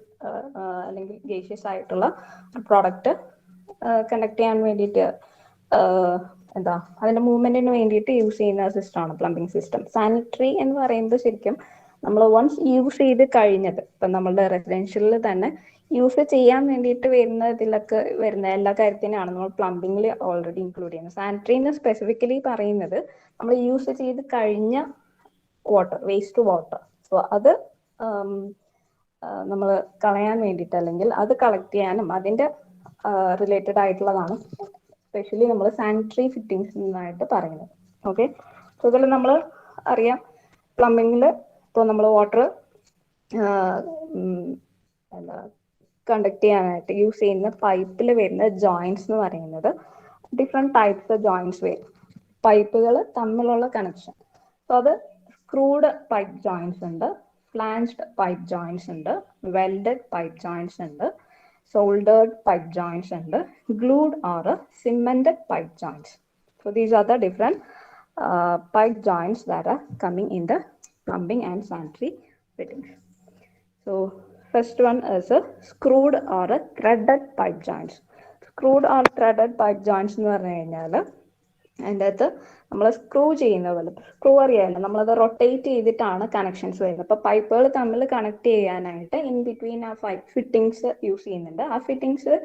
അല്ലെങ്കിൽ ഗേഷ്യസ് ആയിട്ടുള്ള പ്രോഡക്റ്റ് കണ്ടക്ട് ചെയ്യാൻ വേണ്ടിയിട്ട് എന്താ അതിന്റെ മൂവ്മെന്റിന് വേണ്ടിയിട്ട് യൂസ് ചെയ്യുന്ന സിസ്റ്റമാണ് പ്ലംബിംഗ് സിസ്റ്റം. സാനിറ്ററി എന്ന് പറയുമ്പോൾ ശരിക്കും നമ്മൾ വൺസ് യൂസ് ചെയ്ത് കഴിഞ്ഞത്, ഇപ്പം നമ്മളുടെ റെസിഡൻഷ്യലിൽ തന്നെ യൂസ് ചെയ്യാൻ വേണ്ടിയിട്ട് വരുന്ന ഇതിലൊക്കെ വരുന്ന എല്ലാ കാര്യത്തിനാണ് നമ്മൾ പ്ലംബിങ്ങിൽ ഓൾറെഡി ഇൻക്ലൂഡ് ചെയ്യുന്നത്. സാനിറ്ററി എന്ന് സ്പെസിഫിക്കലി പറയുന്നത് നമ്മൾ യൂസ് ചെയ്ത് കഴിഞ്ഞ വാട്ടർ, വേസ്റ്റ് വാട്ടർ, സോ അത് നമ്മൾ കളയാൻ വേണ്ടിയിട്ട് അല്ലെങ്കിൽ അത് കളക്ട് ചെയ്യാനും അതിന്റെ റിലേറ്റഡ് ആയിട്ടുള്ളതാണ് സ്പെഷ്യലി നമ്മൾ സാനിറ്ററി ഫിറ്റിംഗ്സ് എന്നായിട്ട് പറയുന്നത്. ഓക്കെ, സോ ഇതിൽ നമ്മൾ അറിയാം പ്ലംബിങ്ങിൽ ഇപ്പോൾ നമ്മൾ വാട്ടർ എന്താ കണ്ടക്ട് ചെയ്യാനായിട്ട് യൂസ് ചെയ്യുന്ന പൈപ്പിൽ വരുന്ന ജോയിന്റ്സ് എന്ന് പറയുന്നത് ഡിഫറെൻറ്റ് ടൈപ്സ് ജോയിന്റ്സ് വരും. പൈപ്പുകൾ തമ്മിലുള്ള കണക്ഷൻ. സോ അത് സ്ക്രൂഡ് പൈപ്പ് ജോയിന്റ്സ് ഉണ്ട്, ഫ്ലാഞ്ച്ഡ് പൈപ്പ് ജോയിന്റ്സ് ഉണ്ട്, വെൽഡഡ് പൈപ്പ് ജോയിന്റ്സ് ഉണ്ട്, soldered pipe joints and glued or cemented pipe joints. So these are the different pipe joints that are coming in the plumbing and sanitary fittings. So first one is a screwed or a threaded pipe joints. Screwed or threaded pipe joints എന്ന് പറഞ്ഞു കഴിഞ്ഞാൽ അതിൻ്റെ അകത്ത് നമ്മൾ screw ചെയ്യുന്ന പോലെ, screw അറിയാമല്ലോ, നമ്മളത് റൊട്ടേറ്റ് ചെയ്തിട്ടാണ് കണക്ഷൻസ് വരുന്നത്. അപ്പോൾ പൈപ്പുകൾ തമ്മിൽ കണക്ട് ചെയ്യാനായിട്ട് ഇൻ ബിറ്റ്വീൻ ആ ഫിറ്റിംഗ്സ് യൂസ് ചെയ്യുന്നുണ്ട്. ആ ഫിറ്റിംഗ്സ്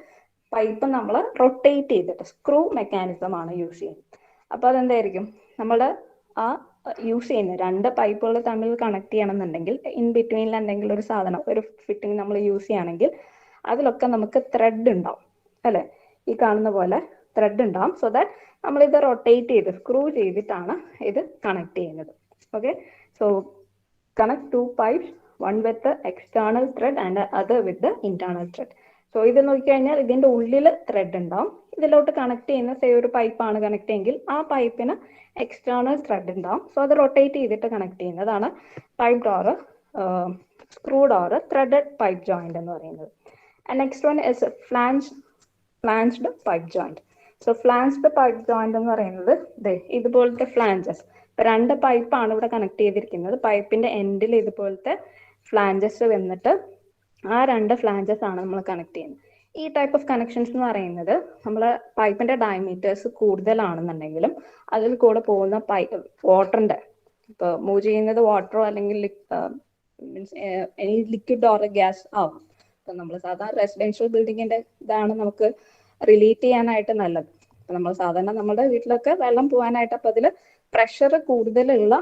പൈപ്പ് നമ്മൾ റൊട്ടേറ്റ് ചെയ്തിട്ട് സ്ക്രൂ മെക്കാനിസം ആണ് യൂസ് ചെയ്യുന്നത്. അപ്പോൾ അതെന്തായിരിക്കും, നമ്മുടെ ആ യൂസ് ചെയ്യുന്ന രണ്ട് പൈപ്പുകൾ തമ്മിൽ കണക്ട് ചെയ്യണമെന്നുണ്ടെങ്കിൽ ഇൻ ബിറ്റ്വീനിൽ എന്തെങ്കിലും ഒരു സാധനം, ഒരു ഫിറ്റിംഗ് നമ്മൾ യൂസ് ചെയ്യുകയാണെങ്കിൽ അതിലൊക്കെ നമുക്ക് ത്രെഡ് ഉണ്ടാവും അല്ലേ, ഈ കാണുന്ന പോലെ ത്രെഡ് ഉണ്ടാവും. സോ ദാറ്റ് നമ്മളിത് റൊട്ടേറ്റ് ചെയ്ത് സ്ക്രൂ ചെയ്തിട്ടാണ് ഇത് കണക്ട് ചെയ്യുന്നത്. Okay, so connect two pipes, one with external thread and other with internal thread. So ഇത് നോക്കിക്കഴിഞ്ഞാൽ ഇതിന്റെ ഉള്ളിൽ ത്രെഡ് ഉണ്ടാവും. ഇതിലോട്ട് കണക്ട് ചെയ്യുന്ന ഒരു പൈപ്പാണ് കണക്ട് ചെയ്യുമെങ്കിൽ ആ പൈപ്പിന് എക്സ്റ്റേണൽ ത്രെഡ് ഉണ്ടാവും. സോ അത് റൊട്ടേറ്റ് ചെയ്തിട്ട് കണക്ട് ചെയ്യുന്നതാണ് pipe door, screw door, threaded pipe joint എന്ന് പറയുന്നത്. And next one is ഫ്ലാഞ്ച്ഡ് pipe joint. So ഫ്ലാഞ്ച്ഡ് pipe joint എന്ന് പറയുന്നത് ഇതുപോലത്തെ ഫ്ലാഞ്ചസ്, ഇപ്പൊ രണ്ട് പൈപ്പാണ് ഇവിടെ കണക്ട് ചെയ്തിരിക്കുന്നത്. പൈപ്പിന്റെ എൻഡിൽ ഇതുപോലത്തെ ഫ്ലാഞ്ചസ് വന്നിട്ട് ആ രണ്ട് ഫ്ലാഞ്ചസ് ആണ് നമ്മൾ കണക്ട് ചെയ്യുന്നത്. ഈ ടൈപ്പ് ഓഫ് കണക്ഷൻസ് എന്ന് പറയുന്നത് നമ്മൾ പൈപ്പിന്റെ ഡയമീറ്റേഴ്സ് കൂടുതലാണെന്നുണ്ടെങ്കിലും അതിൽ കൂടെ പോകുന്ന വാട്ടറിന്റെ, ഇപ്പോൾ മൂവ് ചെയ്യുന്നത് വാട്ടറോ അല്ലെങ്കിൽ means any liquid or gas ആവും. ഇപ്പൊ നമ്മൾ സാധാരണ റെസിഡൻഷ്യൽ ബിൽഡിങ്ങിന്റെ ഇതാണ് നമുക്ക് റിലേറ്റ് ചെയ്യാനായിട്ട് നല്ലത്. അപ്പൊ നമ്മൾ സാധാരണ നമ്മുടെ വീട്ടിലൊക്കെ വെള്ളം പോകാനായിട്ട് അപ്പൊ അതിൽ പ്രഷർ കൂടുതലുള്ള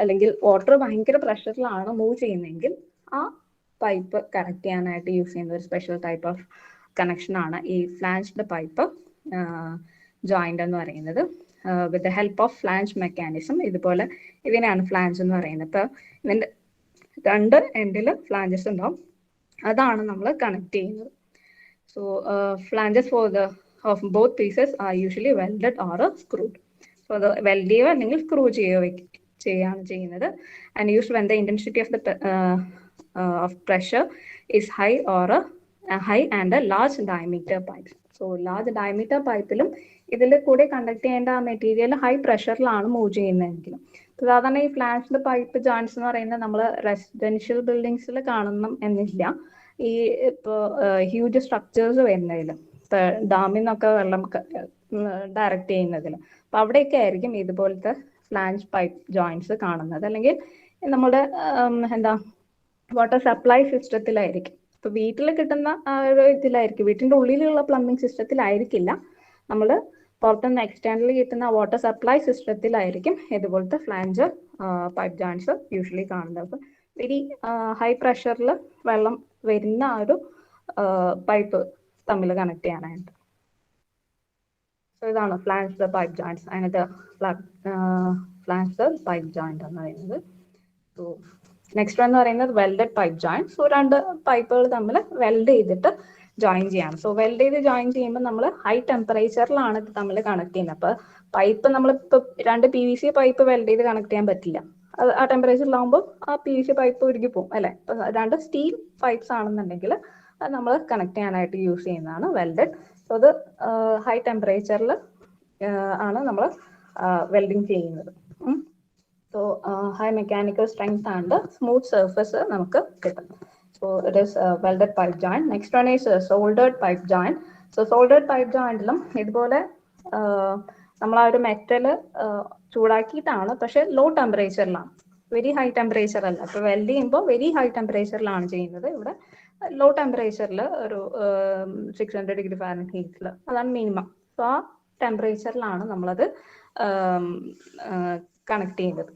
അല്ലെങ്കിൽ വാട്ടർ ഭയങ്കര പ്രഷറിലാണ് മൂവ് ചെയ്യുന്നതെങ്കിൽ ആ പൈപ്പ് കണക്ട് ചെയ്യാനായിട്ട് യൂസ് ചെയ്യുന്ന ഒരു സ്പെഷ്യൽ ടൈപ്പ് ഓഫ് കണക്ഷൻ ആണ് ഈ ഫ്ലാഞ്ച്ഡ് പൈപ്പ് ജോയിന്റ് എന്ന് പറയുന്നത്. With the help of flange mechanism, ഇതുപോലെ ഇതിനാണ് ഫ്ലാഞ്ച് എന്ന് പറയുന്നത്. ഇപ്പൊ ഇതിന്റെ രണ്ട് എൻഡിൽ ഫ്ലാഞ്ചസ് ഉണ്ടാവും, അതാണ് നമ്മൾ കണക്ട് ചെയ്യുന്നത്. So flanges of both pieces are usually welded or screwed. So the weld ചെയ്യുക അല്ലെങ്കിൽ സ്ക്രൂ ചെയ്യാണ് ചെയ്യുന്നത്. And used when the intensity of pressure is high or high and a large diameter pipes. So large diameter പൈപ്പിലും ഇതിൽ കൂടെ conduct ചെയ്യേണ്ട ആ material high പ്രഷറിലാണ് move ചെയ്യുന്നതെങ്കിലും. സാധാരണ ഈ ഫ്ലാഞ്ച്ഡ് പൈപ്പ് ജോയിന്റ്സ് എന്ന് പറയുന്നത് നമ്മൾ റെസിഡൻഷ്യൽ ബിൽഡിങ്സിൽ കാണണം എന്നില്ല. ഈ ഇപ്പോൾ ഹ്യൂജ് സ്ട്രക്ചേഴ്സ് വരുന്നതിൽ, ഇപ്പൊ ഡാമിൽ നിന്നൊക്കെ വെള്ളം ഡയറക്റ്റ് ചെയ്യുന്നതിൽ, അപ്പൊ അവിടെയൊക്കെ ആയിരിക്കും ഇതുപോലത്തെ ഫ്ലാഞ്ച് പൈപ്പ് ജോയിന്റ്സ് കാണുന്നത്. അല്ലെങ്കിൽ നമ്മുടെ വാട്ടർ സപ്ലൈ സിസ്റ്റത്തിലായിരിക്കും. ഇപ്പൊ വീട്ടിൽ കിട്ടുന്ന ആ ഒരു ഇതിലായിരിക്കും, വീട്ടിന്റെ ഉള്ളിലുള്ള പ്ലംബിംഗ് സിസ്റ്റത്തിലായിരിക്കില്ല. നമ്മൾ പുറത്തുനിന്ന് എക്സ്റ്റേണലി കിട്ടുന്ന വാട്ടർ സപ്ലൈ സിസ്റ്റത്തിലായിരിക്കും ഇതുപോലത്തെ ഫ്ലാഞ്ച് പൈപ്പ് ജോയിൻറ്റ്സ് യൂഷ്വലി കാണുന്നത്. അപ്പം വെരി ഹൈ പ്രഷറിൽ വെള്ളം വരുന്ന ആ ഒരു പൈപ്പ് തമ്മിൽ കണക്ട് ചെയ്യാനായിട്ട്. സോ ഇതാണ് ഫ്ലാഞ്ച് പൈപ്പ് ജോയിൻറ്റ്സ്. അതിനകത്ത് ഫ്ലാഞ്ച് പൈപ്പ് ജോയിന്റ് എന്ന് പറയുന്നത്. സോ നെക്സ്റ്റ് എന്ന് പറയുന്നത് വെൽഡഡ് പൈപ്പ് ജോയിന്റ്. സോ രണ്ട് പൈപ്പുകൾ തമ്മിൽ വെൽഡ് ചെയ്തിട്ട് ജോയിൻ ചെയ്യാം. സോ വെൽഡ് ചെയ്ത് ജോയിൻ ചെയ്യുമ്പോൾ നമ്മൾ ഹൈ ടെമ്പറേച്ചറിലാണ് ഇത് തമ്മിൽ കണക്ട് ചെയ്യുന്നത്. അപ്പൊ പൈപ്പ് നമ്മളിപ്പോൾ രണ്ട് PVC പൈപ്പ് വെൽഡ് ചെയ്ത് കണക്ട് ചെയ്യാൻ പറ്റില്ല. അത് ആ ടെമ്പറേച്ചറിലാവുമ്പോൾ ആ PVC പൈപ്പ് ഉരുകി പോകും അല്ലെ. ഇപ്പൊ രണ്ട് സ്റ്റീൽ പൈപ്പ്സ് ആണെന്നുണ്ടെങ്കിൽ അത് നമ്മൾ കണക്ട് ചെയ്യാനായിട്ട് യൂസ് ചെയ്യുന്നതാണ് വെൽഡഡ്. സോ അത് ഹൈ ടെമ്പറേച്ചറിൽ ആണ് നമ്മൾ വെൽഡിങ് ചെയ്യുന്നത്. So high mechanical strength and smooth surface നമുക്ക് കിട്ടും. So it is welded pipe joint. Next one is soldered pipe joint. So soldered pipe jointലും ഇതുപോലെ നമ്മൾ ആ ഒരു മെറ്റൽ ചൂടാക്കിയിട്ടാണ്, പക്ഷെ ലോ ടെമ്പറേച്ചറിലാണ്, വെരി ഹൈ ടെമ്പറേച്ചർ അല്ല. ഇപ്പൊ വെൽഡ് ചെയ്യുമ്പോൾ വെരി ഹൈ ടെമ്പറേച്ചറിലാണ് ചെയ്യുന്നത്. ഇവിടെ ലോ ടെമ്പറേച്ചറിൽ ഒരു 600 ഡിഗ്രി ഫാരൻഹീറ്റിൽ, അതാണ് മിനിമം. സോ ആ ടെമ്പറേച്ചറിലാണ് നമ്മളത് കണക്ട് ചെയ്യുന്നത്,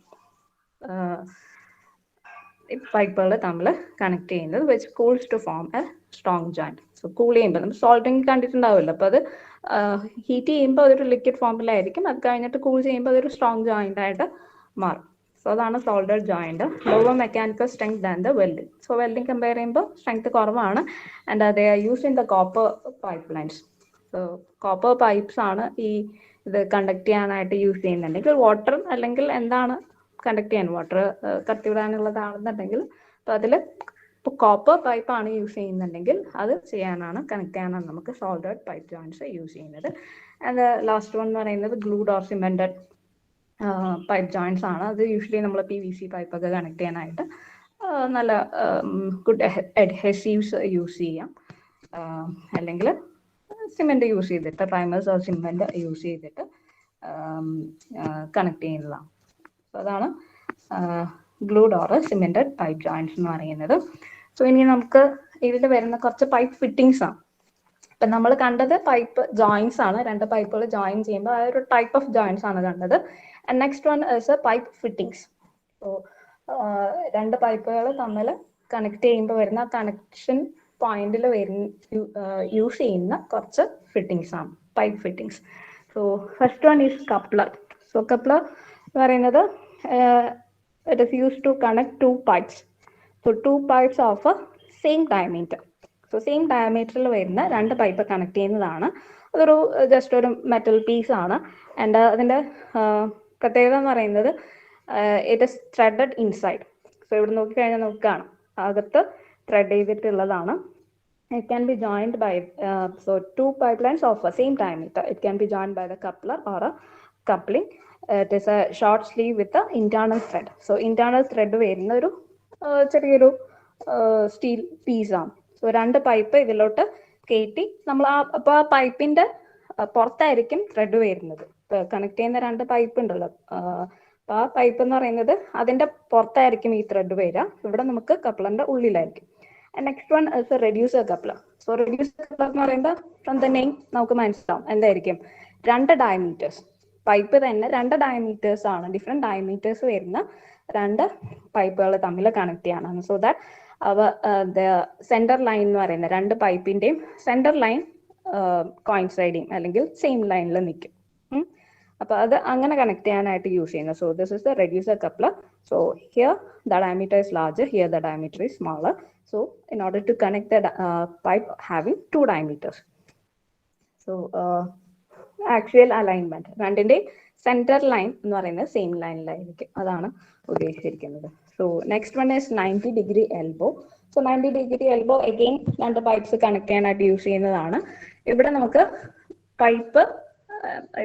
പൈപ്പുകൾ തമ്മിൽ കണക്ട് ചെയ്യുന്നത്. Which cools to form a strong joint. So cool ചെയ്യുമ്പോൾ നമ്മൾ സോൾഡറിങ് കണ്ടിട്ടുണ്ടാവില്ല, അപ്പോൾ അത് ഹീറ്റ് ചെയ്യുമ്പോൾ അതൊരു ലിക്വിഡ് ഫോമിലായിരിക്കും, അത് കഴിഞ്ഞിട്ട് കൂൾ ചെയ്യുമ്പോൾ അതൊരു സ്ട്രോങ് ജോയിന്റ് ആയിട്ട് മാറും. സോ അതാണ് soldered joint. Lower mechanical strength than the welding. So welding compare ചെയ്യുമ്പോൾ സ്ട്രെങ്ത് കുറവാണ്. And they are used in the copper pipe lines. So copper pipes ആണ് ഈ ഇത് കണ്ടക്ട് ചെയ്യാനായിട്ട് യൂസ് ചെയ്യുന്നുണ്ടെങ്കിൽ, വാട്ടർ അല്ലെങ്കിൽ എന്താണ് കണ്ടക്ട് ചെയ്യാൻ, വാട്ടർ കടത്തിവിടാനുള്ളതാണെന്നുണ്ടെങ്കിൽ, അപ്പോൾ അതിൽ ഇപ്പോൾ കോപ്പർ പൈപ്പാണ് യൂസ് ചെയ്യുന്നുണ്ടെങ്കിൽ അത് ചെയ്യാനാണ്, കണക്ട് ചെയ്യാനാണ് നമുക്ക് സോൾഡേഡ് പൈപ്പ് ജോയിൻറ്റ്സ് യൂസ് ചെയ്യുന്നത്. ആൻഡ് ലാസ്റ്റ് വൺ എന്ന് പറയുന്നത് glued or cemented pipe joints ആണ്. അത് യൂഷ്വലി നമ്മൾ PVC പൈപ്പൊക്കെ കണക്ട് ചെയ്യാനായിട്ട് നല്ല ഗുഡ് അഡ്ഹെസീവ്സ് യൂസ് ചെയ്യാം, അല്ലെങ്കിൽ സിമെന്റ് യൂസ് ചെയ്തിട്ട്, പ്രൈമേഴ്സ് ഓർ സിമെന്റ് യൂസ് ചെയ്തിട്ട് കണക്ട് ചെയ്യുന്നതാണ്. അതാണ് glued or cemented pipe joints എന്ന് പറയുന്നത്. സോ ഇനി നമുക്ക് ഇതിൽ വരുന്ന കുറച്ച് പൈപ്പ് ഫിറ്റിംഗ്സ് ആണ്. ഇപ്പൊ നമ്മൾ കണ്ടത് പൈപ്പ് ജോയിൻറ്റ്സ് ആണ്, രണ്ട് പൈപ്പുകൾ ജോയിൻ ചെയ്യുമ്പോൾ ആ ഒരു ടൈപ്പ് ഓഫ് ജോയിൻറ്റ്സ് ആണ് കണ്ടത്. And next one is pipe fittings. So രണ്ട് പൈപ്പുകൾ തമ്മിൽ കണക്ട് ചെയ്യുമ്പോൾ വരുന്ന കണക്ഷൻ പോയിന്റിൽ യൂസ് ചെയ്യുന്ന കുറച്ച് ഫിറ്റിംഗ്സ് ആണ് pipe fittings. So first one is coupler. So coupler എന്ന് പറയുന്നത് it is used to connect two pipes. So two pipes of a same diameter. So same diameter വരുന്ന രണ്ട് പൈപ്പ് കണക്ട് ചെയ്യുന്നതാണ്. അതൊരു ജസ്റ്റ് ഒരു മെറ്റൽ പീസ് ആണ്. And അതിൻ്റെ പ്രത്യേകത എന്ന് പറയുന്നത് it is threaded inside. So ഇവിടെ നോക്കിക്കഴിഞ്ഞാൽ നമുക്ക് കാണാം അകത്ത് ത്രെഡ് ചെയ്തിട്ടുള്ളതാണ്. It can be joined by so two pipelines of a same diameter. It can be joined by the coupler or a coupling. It is a short sleeve with the internal thread. So internal thread വരുന്ന ഒരു ചെറിയൊരു steel piece ആണ്. So രണ്ട് pipe ഇതിലോട്ട് കയറ്റി നമ്മൾ അപ്പോൾ ആ പൈപ്പിന്റെ പുറത്തായിരിക്കും ത്രെഡ് വരുന്നത്. കണക്ട് ചെയ്യുന്ന രണ്ട് പൈപ്പ് ഉണ്ടല്ലോ, അപ്പൊ ആ പൈപ്പ് എന്ന് പറയുന്നത് അതിന്റെ പുറത്തായിരിക്കും ഈ ത്രെഡ് വരിക. ഇവിടെ നമുക്ക് കപ്ലറിന്റെ ഉള്ളിലായിരിക്കും. Next one is a reducer coupler. So reducer coupler എന്ന് പറയുമ്പോൾ ഫ്രം ദ നെയിം നമുക്ക് മനസ്സിലാവും എന്തായിരിക്കും. രണ്ട് ഡയമീറ്റേഴ്സ്, പൈപ്പ് തന്നെ രണ്ട് ഡയമീറ്റേഴ്സ് ആണ്, ഡിഫറെന്റ് ഡയമീറ്റേഴ്സ് വരുന്ന രണ്ട് പൈപ്പുകൾ തമ്മിൽ കണക്ട് ചെയ്യണം. സോ ദാറ്റ് അവ സെന്റർ ലൈൻ എന്ന് പറയുന്ന രണ്ട് പൈപ്പിന്റെയും സെന്റർ ലൈൻ കോയിൻസൈഡിങ് അല്ലെങ്കിൽ സെയിം ലൈനിൽ നിൽക്കും. അപ്പൊ അത് അങ്ങനെ കണക്ട് ചെയ്യാനായിട്ട് യൂസ് ചെയ്യുന്നത്. So this is the reducer coupler. So here the diameter is larger, here the diameter is smaller. So in order to connect the pipe having two diameters. So actual alignment രണ്ടിന്റെ centre line എന്ന് പറയുന്നത് same ലൈനിലായിരിക്കും, അതാണ് ഉദ്ദേശിച്ചിരിക്കുന്നത്. So next one is 90 degree elbow. So 90 degree elbow again രണ്ട് pipes connect ചെയ്യാനായിട്ട് use ചെയ്യുന്നതാണ്. ഇവിടെ നമുക്ക് പൈപ്പ്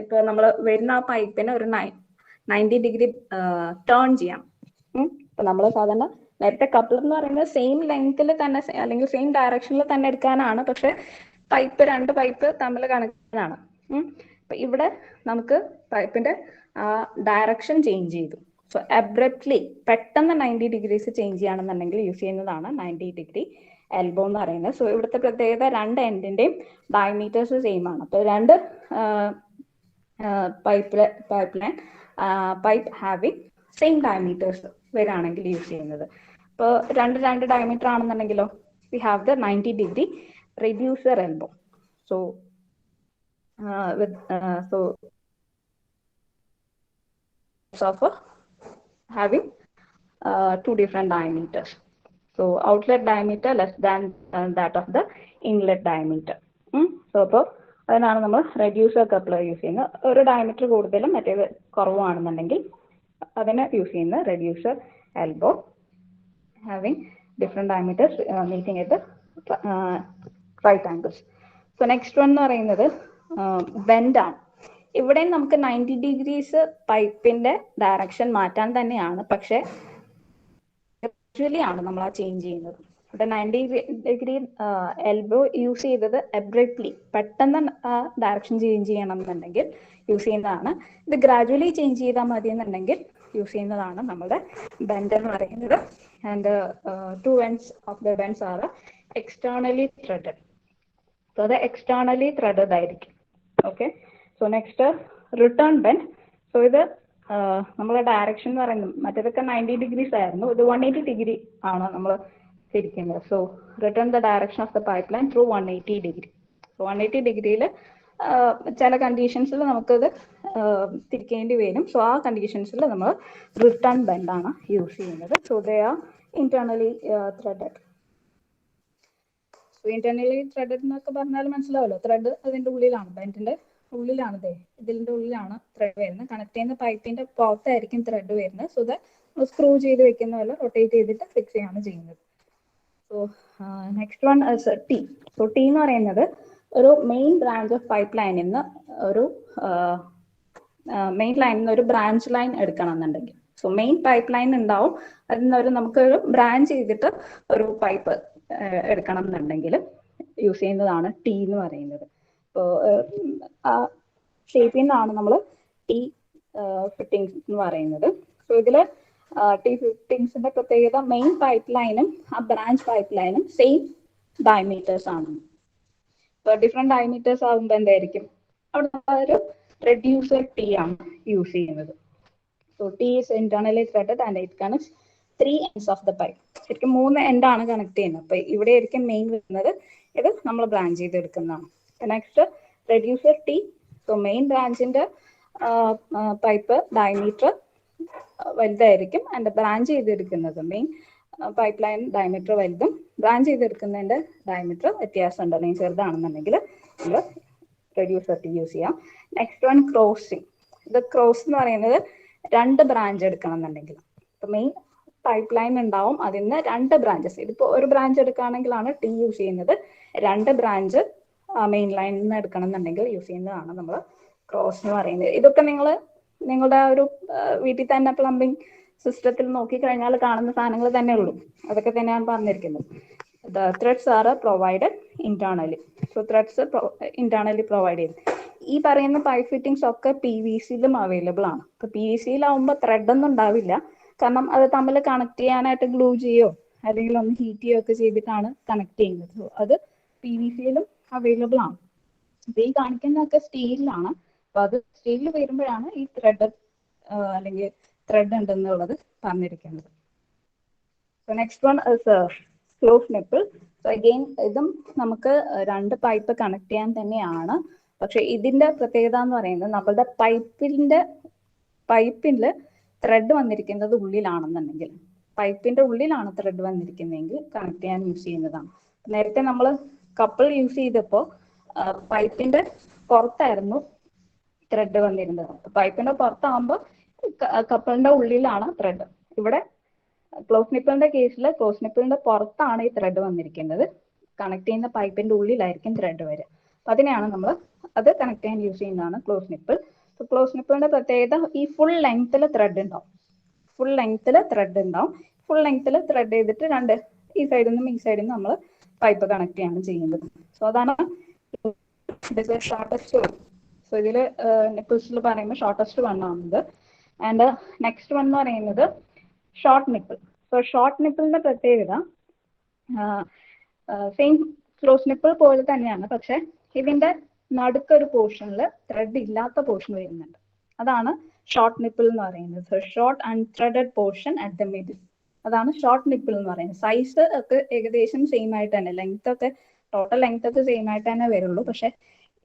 ഇപ്പോൾ നമ്മൾ വരുന്ന ആ പൈപ്പിന് ഒരു 90 ഡിഗ്രി ടേൺ ചെയ്യാം. ഇപ്പൊ നമ്മൾ സാധാരണ നേരത്തെ കപ്ലർ എന്ന് പറയുന്നത് സെയിം ലെങ്ത്തിൽ തന്നെ അല്ലെങ്കിൽ സെയിം ഡയറക്ഷനിൽ തന്നെ എടുക്കാനാണ്, പക്ഷെ പൈപ്പ് രണ്ട് പൈപ്പ് തമ്മിൽ കണക്ട് ആണ്. അപ്പൊ ഇവിടെ നമുക്ക് പൈപ്പിന്റെ ഡയറക്ഷൻ ചേഞ്ച് ചെയ്തു. സോ അബ്രപ്റ്റ്ലി പെട്ടെന്ന് 90 ഡിഗ്രീസ് ചേഞ്ച് ചെയ്യുകയാണെന്നുണ്ടെങ്കിൽ യൂസ് ചെയ്യുന്നതാണ് 90 ഡിഗ്രി എൽബോ എന്ന് പറയുന്നത്. സോ ഇവിടുത്തെ പ്രത്യേകത രണ്ട് എൻഡിന്റെയും ഡയമീറ്റേഴ്സ് സെയിം ആണ്. അപ്പൊ രണ്ട് പൈപ്പ് ഹാവിങ് സെയിം ഡയമീറ്റേഴ്സ് വരാണെങ്കിൽ യൂസ് ചെയ്യുന്നത്. ഇപ്പോൾ രണ്ട് ഡയമീറ്റർ ആണെന്നുണ്ടെങ്കിലോ we have the 90° reducer elbow. So of having two different diameters. So outlet diameter less than that of the inlet diameter. So അപ്പോൾ അതിനാണ് നമ്മൾ റെഡ്യൂസർ കപ്ലർ യൂസ് ചെയ്യുന്നത്. ഒരു ഡയമീറ്റർ കൂടുതലും മറ്റേത് കുറവാണെന്നുണ്ടെങ്കിൽ അതിനെ യൂസ് ചെയ്യുന്ന reducer elbow having different diameters meeting at right angles. So next one എന്ന് പറയുന്നത് ബെൻഡാണ്. ഇവിടെ നമുക്ക് 90° പൈപ്പിന്റെ ഡയറക്ഷൻ മാറ്റാൻ തന്നെയാണ്, പക്ഷെ ഗ്രാജുവലി ആണ് നമ്മൾ ആ ചേഞ്ച് ചെയ്യുന്നത്. ഇവിടെ 90° എൽബോ യൂസ് ചെയ്തത് അബ്രപ്റ്റ്ലി പെട്ടെന്ന് ഡയറക്ഷൻ ചേഞ്ച് ചെയ്യണം എന്നുണ്ടെങ്കിൽ യൂസ് ചെയ്യുന്നതാണ്. ഇത് ഗ്രാജുവലി ചേഞ്ച് ചെയ്താൽ മതി എന്നുണ്ടെങ്കിൽ യൂസ് ചെയ്യുന്നതാണ് നമ്മുടെ ബെൻഡ് എന്ന് പറയുന്നത്. And 2 ends of the bends are externally threaded. So അത് externally threaded ആയിരിക്കും. Okay. So next return bend. So ഇത് നമ്മളെ ഡയറക്ഷൻ എന്ന് പറയുന്നത് മറ്റേതൊക്കെ 90° ആയിരുന്നു, ഇത് 180° ആണ് നമ്മൾ തിരിക്കുന്നത്. So return the direction of the pipe line through 180°. So 180°യിൽ ചില കണ്ടീഷൻസിൽ നമുക്കത് തിരിക്കേണ്ടി വരും. സോ ആ കണ്ടീഷൻസിൽ നമ്മൾ റിട്ടേൺ ബെൻഡാണ് യൂസ് ചെയ്യുന്നത്. So they are internally threaded. So internally threaded എന്നൊക്കെ പറഞ്ഞാൽ മനസ്സിലാവല്ലോ, ത്രെഡ് അതിൻ്റെ ഉള്ളിലാണ്, ബെൻഡിന്റെ ഉള്ളിലാണ്, ഇതിന്റെ ഉള്ളിലാണ് ത്രെഡ് വരുന്നത്. കണക്ട് ചെയ്യുന്ന പൈപ്പിന്റെ പുറത്തായിരിക്കും ത്രെഡ് വരുന്നത്. സോ അത് സ്ക്രൂ ചെയ്ത് വെക്കുന്ന പോലെ റൊട്ടേറ്റ് ചെയ്തിട്ട് ഫിക്സ് ചെയ്യാണ് ചെയ്യുന്നത്. So next one T. So T എന്ന് പറയുന്നത് ഒരു മെയിൻ ബ്രാഞ്ച് ഓഫ് പൈപ്പ് ലൈനിൽ നിന്ന് ഒരു ബ്രാഞ്ച് ലൈൻ എടുക്കണം എന്നുണ്ടെങ്കിൽ, സോ മെയിൻ പൈപ്പ് ലൈൻ ഉണ്ടാവും, അതിൽ നിന്ന് നമുക്കൊരു ബ്രാഞ്ച് ചെയ്തിട്ട് ഒരു പൈപ്പ് എടുക്കണം എന്നുണ്ടെങ്കിൽ യൂസ് ചെയ്യുന്നതാണ് ടി എന്ന് പറയുന്നത്. ഇപ്പോൾ ഷേപ്പിൽ നിന്നാണ് നമ്മൾ ടി ഫിറ്റിംഗ്സ് എന്ന് പറയുന്നത്. സോ ഇതിൽ ടി ഫിറ്റിംഗ്സിന്റെ പ്രത്യേകത മെയിൻ പൈപ്പ് ലൈനും ആ ബ്രാഞ്ച് പൈപ്പ് ലൈനും സെയിം ഡയമീറ്റേഴ്സ് ആണ്. ഇപ്പോൾ ഡിഫറെന്റ് ഡയമീറ്റേഴ്സ് ആകുമ്പോൾ എന്തായിരിക്കും, അവിടെ ഒരു റെഡ്യൂസർ ടി ആണ് യൂസ് ചെയ്യുന്നത്. So T is internally threaded and it connects 3 ends of the pipe. ശരിക്കും 3 end ആണ് കണക്ട് ചെയ്യുന്നത്. അപ്പൊ ഇവിടെ ആയിരിക്കും മെയിൻ വരുന്നത്, ഇത് നമ്മൾ ബ്രാഞ്ച് ചെയ്തെടുക്കുന്നതാണ്. Next reducer tee. So main ബ്രാഞ്ചിന്റെ പൈപ്പ് ഡയമീറ്റർ വലുതായിരിക്കും, ആൻഡ് ബ്രാഞ്ച് ചെയ്തെടുക്കുന്നത് മെയിൻ പൈപ്പ് ലൈൻ ഡയമീറ്റർ വലുതും ബ്രാഞ്ച് ചെയ്തെടുക്കുന്നതിന്റെ ഡയമീറ്റർ വ്യത്യാസമുണ്ട്. അല്ലെങ്കിൽ ചെറുതാണെന്നുണ്ടെങ്കിൽ നമ്മൾ റെഡ്യൂസർ ടി യൂസ് ചെയ്യാം. Next one crossing. ഇത് ക്രോസ് എന്ന് പറയുന്നത് 2 ബ്രാഞ്ച് എടുക്കണം എന്നുണ്ടെങ്കിൽ, ഇപ്പൊ മെയിൻ പൈപ്പ് ലൈൻ ഉണ്ടാവും, അതിന് 2 ബ്രാഞ്ചസ്. ഇതിപ്പോ ഒരു ബ്രാഞ്ച് എടുക്കുകയാണെങ്കിലാണ് ടി യൂസ് ചെയ്യുന്നത്. 2 ബ്രാഞ്ച് മെയിൻ ലൈനിൽ നിന്ന് എടുക്കണം എന്നുണ്ടെങ്കിൽ യൂസ് ചെയ്യുന്നതാണ് നമ്മൾ ക്രോസ് എന്ന് പറയുന്നത്. ഇതൊക്കെ നിങ്ങളുടെ ഒരു വീട്ടിൽ തന്നെ പ്ലംബിംഗ് സിസ്റ്റത്തിൽ നോക്കിക്കഴിഞ്ഞാൽ കാണുന്ന സാധനങ്ങൾ തന്നെ ഉള്ളൂ. അതൊക്കെ തന്നെയാണ് പറഞ്ഞിരിക്കുന്നത്. The threads are provided internally. So threads internally provide ചെയ്ത് ഈ പറയുന്ന പൈപ്പ് ഫിറ്റിംഗ്സ് ഒക്കെ PVC-യിലും അവൈലബിൾ ആണ്. ഇപ്പൊ PVC-യിലാവുമ്പോൾ ത്രെഡ് ഒന്നും ഉണ്ടാവില്ല, കാരണം അത് തമ്മിൽ കണക്ട് ചെയ്യാനായിട്ട് ഗ്ലൂ ചെയ്യോ അല്ലെങ്കിൽ ഒന്ന് ഹീറ്റ് ചെയ്യോ ഒക്കെ ചെയ്തിട്ടാണ് കണക്ട് ചെയ്യുന്നത്. സോ അത് PVC-യിലും അവൈലബിൾ ആണ്. അപ്പൊ ഈ കാണിക്കുന്നതൊക്കെ സ്റ്റീലിലാണ്. അപ്പൊ അത് സ്റ്റീലിൽ വരുമ്പോഴാണ് ഈ ത്രെഡ് അല്ലെങ്കിൽ ത്രെഡ് ഉണ്ടെന്നുള്ളത് പറഞ്ഞിരിക്കുന്നത്. So next one close nipple. So again ഇതും നമുക്ക് 2 പൈപ്പ് കണക്ട് ചെയ്യാൻ തന്നെയാണ്. പക്ഷെ ഇതിന്റെ പ്രത്യേകത എന്ന് പറയുന്നത് നമ്മളുടെ പൈപ്പിൽ ത്രെഡ് വന്നിരിക്കുന്നത് ഉള്ളിലാണെന്നുണ്ടെങ്കിൽ, പൈപ്പിന്റെ ഉള്ളിലാണ് ത്രെഡ് വന്നിരിക്കുന്നതെങ്കിൽ കണക്ട് ചെയ്യാൻ യൂസ് ചെയ്യുന്നതാണ്. നേരത്തെ നമ്മൾ കപ്പിൾ യൂസ് ചെയ്തപ്പോൾ പൈപ്പിന്റെ പുറത്തായിരുന്നു ത്രെഡ് വന്നിരുന്നത്. പൈപ്പിന്റെ പുറത്താകുമ്പോൾ കപ്പിളിന്റെ ഉള്ളിലാണ് ത്രെഡ്. ഇവിടെ ക്ലോസ് നിപ്പിളിന്റെ കേസിൽ ക്ലോസ് നിപ്പിളിന്റെ പുറത്താണ് ഈ ത്രെഡ് വന്നിരിക്കുന്നത്. കണക്ട് ചെയ്യുന്ന പൈപ്പിന്റെ ഉള്ളിലായിരിക്കും ത്രെഡ് വരിക. അപ്പൊ അതിനെയാണ് നമ്മൾ അത് കണക്ട് ചെയ്യാൻ യൂസ് ചെയ്യുന്നതാണ് ക്ലോസ് നിപ്പിൾ. ക്ലോസ് നിപ്പിളിന്റെ പ്രത്യേകത ഈ ഫുൾ ലെങ്ത്തിൽ ത്രെഡ് ഉണ്ടാവും. ഫുൾ ലെങ്ത്തിൽ ത്രെഡ് ചെയ്തിട്ട് ഈ സൈഡിൽ നിന്നും ഈ സൈഡിൽ നിന്നും നമ്മൾ പൈപ്പ് കണക്ട് ചെയ്യാണ് ചെയ്യുന്നത്. സോ അതാണ് ഷോർട്ടസ്റ്റ് വൺ. സോ ഇതിൽ നിപ്പിൾസിൽ പറയുമ്പോൾ ഷോർട്ടസ്റ്റ് വൺ ആണത്. ആൻഡ് നെക്സ്റ്റ് വൺ എന്ന് പറയുന്നത് ഷോർട്ട് നിപ്പിൾ. സോ ഷോർട്ട് നിപ്പിളിന്റെ പ്രത്യേകത സെയിം ക്ലോസ് നിപ്പിൾ പോലെ തന്നെയാണ്, പക്ഷെ ഇതിന്റെ നടുക്കൊരു പോർഷനിൽ ത്രെഡ് ഇല്ലാത്ത പോർഷൻ വരുന്നുണ്ട്. അതാണ് ഷോർട്ട് നിപ്പിൾ എന്ന് പറയുന്നത്. Short unthreaded portion at the middle, അതാണ് ഷോർട്ട് നിപ്പിൾ എന്ന് പറയുന്നത്. സൈസ് ഒക്കെ ഏകദേശം സെയിം ആയിട്ട് തന്നെ, ലെങ്ത് ഒക്കെ ടോട്ടൽ ലെങ്ത് ഒക്കെ സെയിം ആയിട്ട് തന്നെ വരുള്ളൂ. പക്ഷെ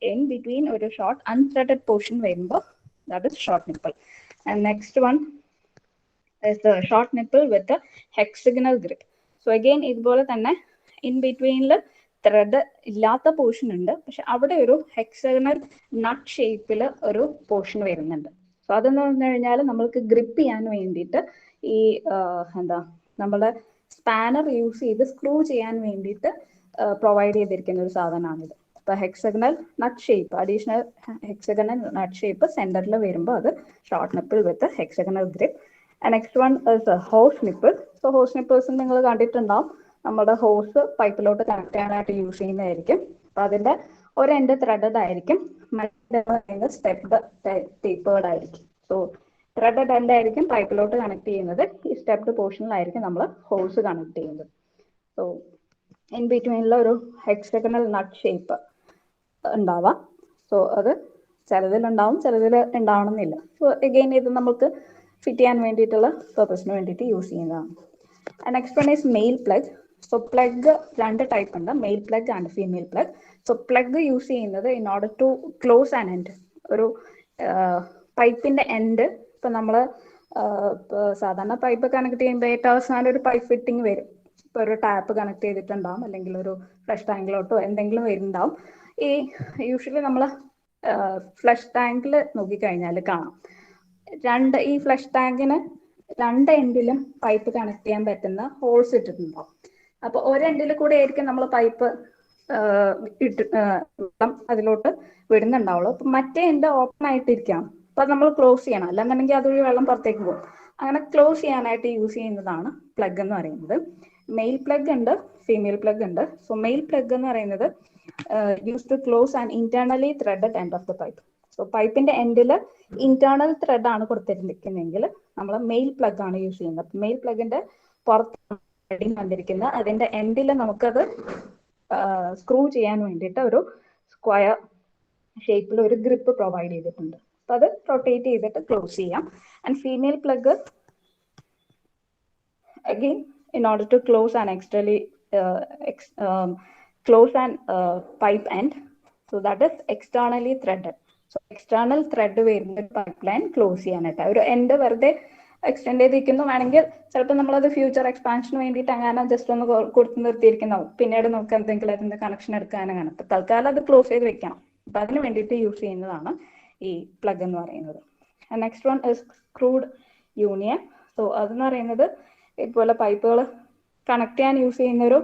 in between ഒരു ഷോർട്ട് അൺത്രെഡഡ് പോർഷൻ വരുമ്പോൾ that is short nipple. And next one is the short nipple with the hexagonal grip. So again ഇതുപോലെ തന്നെ in betweenൽ ത്രെഡ് ഇല്ലാത്ത പോർഷൻ ഉണ്ട്, പക്ഷെ അവിടെ ഒരു ഹെക്സഗണൽ നട്ട് ഷേപ്പിൽ ഒരു പോർഷൻ വരുന്നുണ്ട്. സോ അതെന്ന് പറഞ്ഞു കഴിഞ്ഞാൽ നമ്മൾക്ക് ഗ്രിപ്പ് ചെയ്യാൻ വേണ്ടിയിട്ട് ഈ എന്താ നമ്മുടെ സ്പാനർ യൂസ് ചെയ്ത് സ്ക്രൂ ചെയ്യാൻ വേണ്ടിയിട്ട് പ്രൊവൈഡ് ചെയ്തിരിക്കുന്ന ഒരു സാധനമാണിത്. ഇപ്പൊ hexagonal nut shape, additional hexagonal nut shape സെന്ററിൽ വരുമ്പോൾ അത് short nipple with hexagonal grip. Next one is hose nipple. So hose nipples നിങ്ങൾ കണ്ടിട്ടുണ്ടാവും, നമ്മുടെ ഹോസ് പൈപ്പിലോട്ട് കണക്ട് ചെയ്യാനായിട്ട് യൂസ് ചെയ്യുന്നതായിരിക്കും. അപ്പൊ അതിന്റെ ഒരു എൻഡ് ത്രെഡഡ് ആയിരിക്കും, മറ്റേ സ്റ്റെപ്ഡ് ടേപ്പേർഡ് ആയിരിക്കും. സോ ത്രെഡഡ് എൻഡ് ആയിരിക്കും പൈപ്പിലോട്ട് കണക്ട് ചെയ്യുന്നത്, ഈ സ്റ്റെപ്ഡ് പോർഷനിലായിരിക്കും നമ്മൾ ഹോസ് കണക്ട് ചെയ്യുന്നത്. സോ ഇൻ ബിറ്റ്വീനിൽ ഒരു ഹെക്സഗണൽ നട്ട് ഷേപ്പ് ഉണ്ടാവാം. സോ അത് ചിലതിൽ ഉണ്ടാവും, ചിലതിൽ ഉണ്ടാവണമെന്നില്ല. സോ എഗെയിൻ ഇത് നമുക്ക് ഫിറ്റ് ചെയ്യാൻ വേണ്ടിയിട്ടുള്ള പർപ്പസിന് വേണ്ടിയിട്ട് യൂസ് ചെയ്യുന്നതാണ്. Next one is male plug. So plug രണ്ട് ടൈപ്പ് ഉണ്ട്, male plug and female plug. So plug use ചെയ്യുന്നത് in order to close an end, ഒരു പൈപ്പിന്റെ എൻഡ്. ഇപ്പൊ നമ്മള് സാധാരണ പൈപ്പ് കണക്ട് ചെയ്യുമ്പോൾ ഏറ്റവും അവസാനം ഒരു പൈപ്പ് ഫിറ്റിംഗ് വരും. ഇപ്പൊ ഒരു ടാപ്പ് കണക്ട് ചെയ്തിട്ടുണ്ടാവും, അല്ലെങ്കിൽ ഒരു ഫ്ലഷ് ടാങ്കിലോട്ടോ എന്തെങ്കിലും വരുന്നുണ്ടാവും. ഈ യൂഷ്വലി നമ്മൾ ഫ്ലഷ് ടാങ്കിൽ നോക്കിക്കഴിഞ്ഞാൽ കാണാം, ഈ ഫ്ലഷ് ടാങ്കിന് രണ്ട് എൻഡിലും പൈപ്പ് കണക്ട് ചെയ്യാൻ പറ്റുന്ന ഹോൾസ് ഇട്ടിട്ടുണ്ടാവും. അപ്പൊ ഒരു എൻഡിൽ കൂടെ ആയിരിക്കും നമ്മൾ പൈപ്പ് വെള്ളം അതിലോട്ട് വിടുന്നുണ്ടാവുള്ളൂ. അപ്പൊ മറ്റേ എൻഡ് ഓപ്പൺ ആയിട്ടിരിക്കണം, അപ്പൊ നമ്മൾ ക്ലോസ് ചെയ്യണം, അല്ലെന്നുണ്ടെങ്കിൽ അതുവഴി വെള്ളം പുറത്തേക്ക് പോകും. അങ്ങനെ ക്ലോസ് ചെയ്യാനായിട്ട് യൂസ് ചെയ്യുന്നതാണ് പ്ലഗ് എന്ന് പറയുന്നത്. മെയിൽ പ്ലഗ് ഉണ്ട്, ഫീമെയിൽ പ്ലഗ് ഉണ്ട്. സോ മെയിൽ പ്ലഗ് എന്ന് പറയുന്നത് use to close and internally threaded end of the pipe. So പൈപ്പിന്റെ എൻഡിൽ ഇന്റേർണൽ ത്രെഡ് ആണ് കൊടുത്തിരിക്കുന്നതെങ്കിൽ നമ്മൾ മെയിൽ പ്ലഗ് ആണ് യൂസ് ചെയ്യുന്നത്. മെയിൽ പ്ലഗിന്റെ പുറത്ത് വന്നിരിക്കുന്നത്, അതിന്റെ എൻഡിൽ നമുക്കത് സ്ക്രൂ ചെയ്യാൻ വേണ്ടിയിട്ട് ഒരു സ്ക്വയർ ഷേപ്പിൽ ഒരു ഗ്രിപ്പ് പ്രൊവൈഡ് ചെയ്തിട്ടുണ്ട്. അപ്പൊ അത് റൊട്ടേറ്റ് ചെയ്തിട്ട് ക്ലോസ് ചെയ്യാം. And female plug again in order to close an externally close an pipe end, so that is externally threaded. So external thread വരുന്ന പൈപ്പ് ലൈൻ ക്ലോസ് ചെയ്യാനായിട്ട് ഒരു എൻഡ് വെറുതെ എക്സ്റ്റെൻഡ് ചെയ്തിരിക്കുന്നു. വേണമെങ്കിൽ ചിലപ്പോൾ നമ്മളത് ഫ്യൂച്ചർ എക്സ്പാൻഷന് വേണ്ടിയിട്ട് അങ്ങനെ ജസ്റ്റ് ഒന്ന് കൊടുത്ത് നിർത്തിയിരിക്കുന്നു, പിന്നീട് നമുക്ക് എന്തെങ്കിലും അതിന്റെ കണക്ഷൻ എടുക്കാനാണ്. അപ്പൊ തൽക്കാലം അത് ക്ലോസ് ചെയ്ത് വെക്കണം. അപ്പൊ അതിന് വേണ്ടിയിട്ട് യൂസ് ചെയ്യുന്നതാണ് ഈ പ്ലഗ് എന്ന് പറയുന്നത്. Next one is screwed union. So അതെന്ന് പറയുന്നത് ഇതുപോലെ പൈപ്പുകൾ കണക്ട് ചെയ്യാൻ യൂസ് ചെയ്യുന്ന ഒരു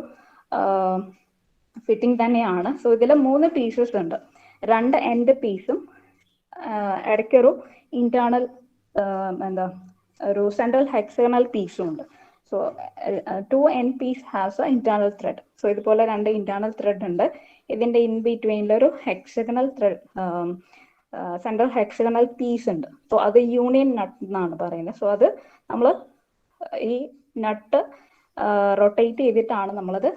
ഫിറ്റിംഗ് തന്നെയാണ്. സോ ഇതിൽ 3 പീസസ് ഉണ്ട്, 2 എൻഡ് പീസും ഇടയ്ക്കൊരു ഇന്റേണൽ ഒരു സെൻട്രൽ ഹെക്സഗണൽ പീസും ഉണ്ട്. So 2 end piece has a internal thread. So ഇതുപോലെ 2 ഇന്റേണൽ ത്രെഡ് ഉണ്ട്. ഇതിന്റെ ഇൻ ബിറ്റ്വീനിൽ ഒരു hexagonal thread, central hexagonal piece ഉണ്ട്. സോ അത് യൂണിയൻ നട്ട് എന്നാണ് പറയുന്നത്. സോ അത് നമ്മൾ ഈ നട്ട് റൊട്ടേറ്റ് ചെയ്തിട്ടാണ് നമ്മളത്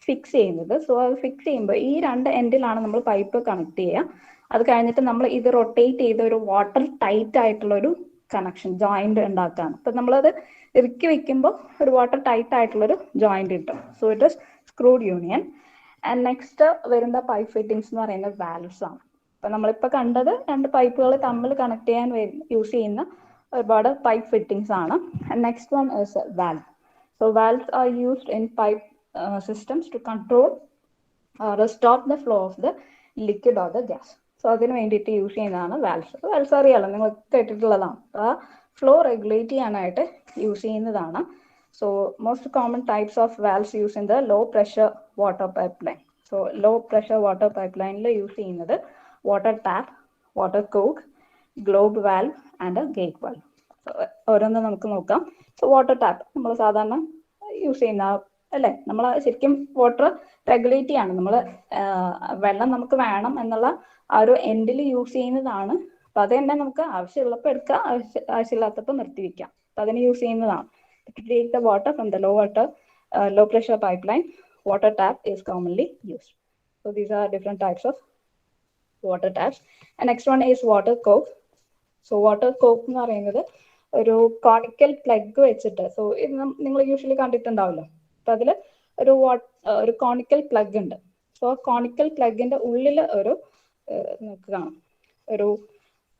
ഫിക്സ് ചെയ്യുന്നത്. സോ അത് ഫിക്സ് ചെയ്യുമ്പോൾ ഈ 2 എൻഡിലാണ് നമ്മൾ പൈപ്പ് കണക്ട് ചെയ്യുക. അത് കഴിഞ്ഞിട്ട് നമ്മൾ ഇത് റൊട്ടേറ്റ് ചെയ്ത് ഒരു വാട്ടർ ടൈറ്റ് ആയിട്ടുള്ള ഒരു കണക്ഷൻ ജോയിന്റ് ഉണ്ടാക്കുകയാണ്. അപ്പൊ നമ്മളത് ഇറുക്കി വെക്കുമ്പോൾ ഒരു വാട്ടർ ടൈറ്റ് ആയിട്ടുള്ളൊരു ജോയിന്റ് കിട്ടും. So it is screwed union. And next വരുന്ന പൈപ്പ് ഫിറ്റിംഗ്സ് എന്ന് പറയുന്നത് വാൽവ്സ് ആണ്. അപ്പൊ നമ്മളിപ്പോ കണ്ടത് 2 പൈപ്പുകൾ തമ്മിൽ കണക്ട് ചെയ്യാൻ യൂസ് ചെയ്യുന്ന ഒരുപാട് പൈപ്പ് ഫിറ്റിംഗ്സ് ആണ്. Next one is valve. So valves are used in pipe systems to control or stop the flow of the liquid or the gas. So അതിന് വേണ്ടിയിട്ട് യൂസ് ചെയ്യുന്നതാണ് വാൽവ്സ്. വാൽവ്സ് അറിയാലോ, നിങ്ങൾ കേട്ടിട്ടുള്ളതാണ്. ആ ഫ്ലോ റെഗുലേറ്റ് ചെയ്യാനായിട്ട് use ചെയ്യുന്നതാണ്. So most common types of valves use in the low pressure water pipe line. So low pressure water pipe ലൈനിൽ യൂസ് ചെയ്യുന്നത് water tap, water cock, globe valve and gate valve. ഓരോന്ന് നമുക്ക് നോക്കാം. So water tap നമ്മൾ സാധാരണ use ചെയ്യുന്ന അല്ലേ, നമ്മൾ ശരിക്കും വാട്ടർ റെഗുലേറ്റ് ചെയ്യാണ്. നമ്മൾ വെള്ളം നമുക്ക് വേണം എന്നുള്ള ആ ഒരു എൻഡിൽ യൂസ് ചെയ്യുന്നതാണ്. അപ്പൊ അത് തന്നെ നമുക്ക് ആവശ്യമുള്ളപ്പോൾ എടുക്കുക, ആവശ്യമില്ലാത്തപ്പോൾ നിർത്തി വെക്കാം. അപ്പൊ അതിന് യൂസ് ചെയ്യുന്നതാണ്. To take the water from the low pressure pipeline, water tap is commonly used. So these are different types of water taps. Next one is water cock. So water cock എന്ന് പറയുന്നത് ഒരു conical plug വെച്ചിട്ട്, so ഇത് നിങ്ങൾ usually കണ്ടിട്ടുണ്ടാവല്ലോ. അപ്പൊ അതിൽ ഒരു conical plug ഉണ്ട്. സോ കോണിക്കൽ പ്ലഗിന്റെ ഉള്ളിൽ ഒരു നമുക്ക് കാണാം ഒരു,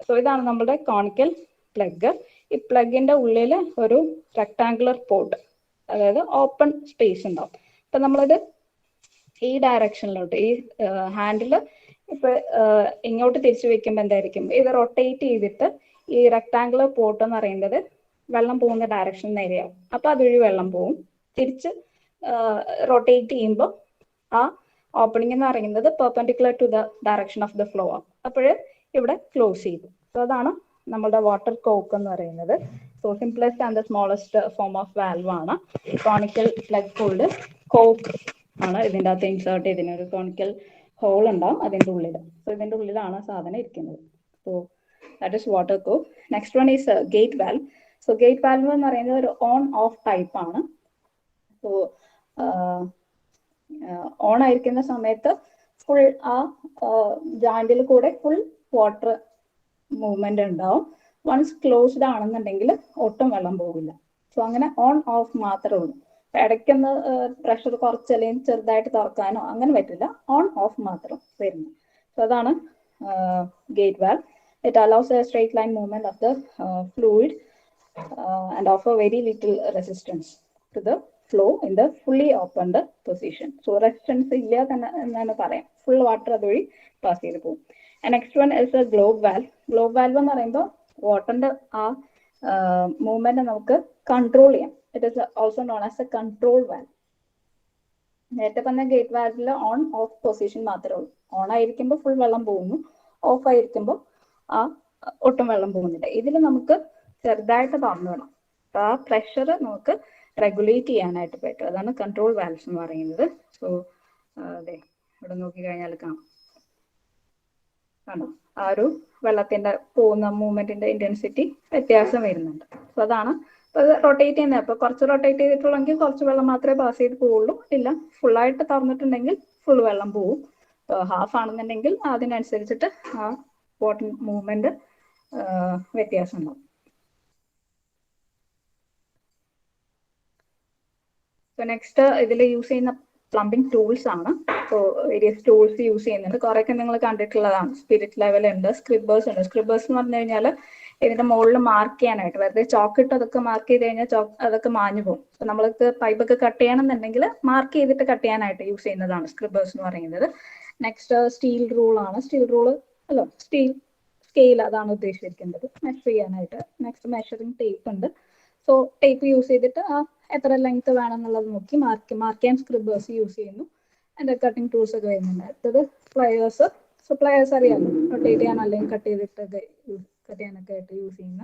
സോ ഇതാണ് നമ്മുടെ കോണിക്കൽ പ്ലഗ്. ഈ പ്ലഗിന്റെ ഉള്ളിൽ ഒരു റെക്ടാങ്കുലർ പോർട്ട്, അതായത് ഓപ്പൺ സ്പേസ് ഉണ്ടാവും. അപ്പൊ നമ്മളത് ഈ ഡയറക്ഷനിലോട്ട്, ഈ ഹാൻഡില് ഇപ്പൊ ഇങ്ങോട്ട് തിരിച്ചു വെക്കുമ്പോൾ എന്തായിരിക്കും, ഇത് റൊട്ടേറ്റ് ചെയ്തിട്ട് ഈ റെക്ടാങ്കുലർ പോർട്ട് എന്ന് പറയുന്നത് വെള്ളം പോകുന്ന ഡയറക്ഷൻ നേരെയാവും. അപ്പൊ അതുവഴി വെള്ളം പോകും. തിരിച്ച് റൊട്ടേറ്റ് ചെയ്യുമ്പോൾ ആ ഓപ്പണിംഗ് എന്ന് പറയുന്നത് perpendicular to the direction of the flow ആവും. അപ്പോഴ് ഇവിടെ ക്ലോസ് ചെയ്തു. സോ അതാണ് നമ്മുടെ വാട്ടർ കോക്ക് എന്ന് പറയുന്നത്. So simplest and the smallest form of valve ആണ് കോണിക്കൽ പ്ലഗ് ഹോൾഡ്. കോക്ക് ആണ് ഇതിൻ്റെ അകത്ത് ഇൻസേർട്ട് ചെയ്തിന് ഒരു കോണിക്കൽ ഹോൾ ഉണ്ടാവും അതിൻ്റെ ഉള്ളിൽ. സോ ഇതിൻ്റെ ഉള്ളിലാണ് സാധനം ഇരിക്കുന്നത്. So that is water cock. Next one is gate valve. So gate valve എന്ന് പറയുന്നത് ഒരു ഓൺ ഓഫ് ടൈപ്പ് ആണ്. സോ ഓൺ ആയിരിക്കുന്ന സമയത്ത് ഫുൾ ആ ജോയിന്റിൽ കൂടെ ഫുൾ വാട്ടർ മൂവ്മെന്റ് ഉണ്ടാവും. വൺസ് ക്ലോസ്ഡ് ആണെന്നുണ്ടെങ്കിൽ ഒട്ടും വെള്ളം പോകില്ല. സോ അങ്ങനെ ഓൺ ഓഫ് മാത്രമേ ഉള്ളൂ. ഇടയ്ക്കൊന്ന് പ്രഷർ കുറച്ച് അല്ലെങ്കിൽ ചെറുതായിട്ട് തുറക്കാനോ അങ്ങനെ പറ്റില്ല. ഓൺ ഓഫ് മാത്രം വരുന്നു. സോ അതാണ് gate valve. It allows a straight line movement of the fluid and offer very little resistance to the flow in the fully opened position. So resistance ഇല്ല തന്നെ എന്നാണ് പറയാം. ഫുൾ വാട്ടർ അതുവഴി pass ചെയ്ത് പോകും. Next one is A globe valve. Globe valve എന്ന് പറയുമ്പോൾ വാട്ടറിന്റെ ആ മൂവ്മെന്റ് നമുക്ക് കൺട്രോൾ ചെയ്യാം. It is also known as A control valve. നേരത്തെ പറഞ്ഞ ഗേറ്റ് വാൽവിൽ ഓൺ ഓഫ് പൊസിഷൻ മാത്രമേ ഉള്ളൂ. ഓൺ ആയിരിക്കുമ്പോൾ ഫുൾ വെള്ളം പോകുന്നു, ഓഫ് ആയിരിക്കുമ്പോൾ ആ ഒട്ടും വെള്ളം പോകുന്നില്ല. ഇതിൽ നമുക്ക് ചെറുതായിട്ട് തുറന്നു വേണം. അപ്പൊ ആ പ്രഷർ നമുക്ക് റെഗുലേറ്റ് ചെയ്യാനായിട്ട് പറ്റും. അതാണ് കൺട്രോൾ വാൽവ്സ് എന്ന് പറയുന്നത്. സോ അതെ, ഇവിടെ നോക്കിക്കഴിഞ്ഞാൽ കാണാം ആ ഒരു വെള്ളത്തിന്റെ പോകുന്ന മൂവ്മെന്റിന്റെ ഇന്റൻസിറ്റി വ്യത്യാസം വരുന്നുണ്ട്. സോ അതാണ് റൊട്ടേറ്റ് ചെയ്യുന്നത്. അപ്പൊ കുറച്ച് റൊട്ടേറ്റ് ചെയ്തിട്ടുള്ളെങ്കിൽ കുറച്ച് വെള്ളം മാത്രമേ പാസ് ചെയ്ത് പോവുള്ളൂ. ഇല്ല, ഫുള്ളായിട്ട് തുറന്നിട്ടുണ്ടെങ്കിൽ ഫുൾ വെള്ളം പോവും. ഹാഫ് ആണെന്നുണ്ടെങ്കിൽ അതിനനുസരിച്ചിട്ട് ആ വാട്ടർ മൂവ്മെന്റ് വ്യത്യാസം ഉണ്ടാവും. സോ നെക്സ്റ്റ് ഇതിൽ യൂസ് ചെയ്യുന്ന പ്ലംബിംഗ് ടൂൾസ് ആണ്. സോ വേരിയസ് ടൂൾസ് യൂസ് ചെയ്യുന്നുണ്ട്. കുറെയൊക്കെ നിങ്ങൾ കണ്ടിട്ടുള്ളതാണ്. സ്പിരിറ്റ് ലെവൽ ഉണ്ട്, സ്ക്രിബേഴ്സ് ഉണ്ട്. സ്ക്രിബേഴ്സ് എന്ന് പറഞ്ഞു കഴിഞ്ഞാൽ ഇതിന്റെ മുകളിൽ മാർക്ക് ചെയ്യാനായിട്ട്, വെറുതെ ചോക്ക് ഇട്ട് അതൊക്കെ മാർക്ക് ചെയ്ത് കഴിഞ്ഞാൽ അതൊക്കെ മാഞ്ഞു പോകും. അപ്പൊ നമ്മൾക്ക് പൈപ്പൊക്കെ കട്ട് ചെയ്യണമെന്നുണ്ടെങ്കിൽ മാർക്ക് ചെയ്തിട്ട് കട്ട് ചെയ്യാനായിട്ട് യൂസ് ചെയ്യുന്നതാണ് സ്ക്രിബേഴ്സ് എന്ന് പറയുന്നത്. നെക്സ്റ്റ് സ്റ്റീൽ റൂൾ ആണ്. സ്റ്റീൽ റൂള് അല്ലോ, സ്റ്റീൽ സ്കെയിൽ അതാണ് ഉദ്ദേശിച്ചിരിക്കുന്നത് മെഷർ ചെയ്യാനായിട്ട്. നെക്സ്റ്റ് മെഷറിംഗ് ടേപ്പ് ഉണ്ട്. സോ ടേപ്പ് യൂസ് ചെയ്തിട്ട് ആ എത്ര ലെങ്ത് വേണമെന്നുള്ളത് നോക്കി മാർക്ക് ചെയ്യാൻ സ്ക്രിബേഴ്സ് യൂസ് ചെയ്യുന്നു. അതിന്റെ കട്ടിംഗ് ടൂൾസ് ഒക്കെ വരുന്നുണ്ട്. അടുത്തത് പ്ലയേഴ്സ്. സോ പ്ലയേഴ്സ് അറിയാമല്ലോ, റൊട്ടേറ്റ് ചെയ്യാൻ അല്ലെങ്കിൽ കട്ട് ചെയ്തിട്ടൊക്കെ കട്ട് ചെയ്യാനൊക്കെ ആയിട്ട് യൂസ് ചെയ്യുന്ന.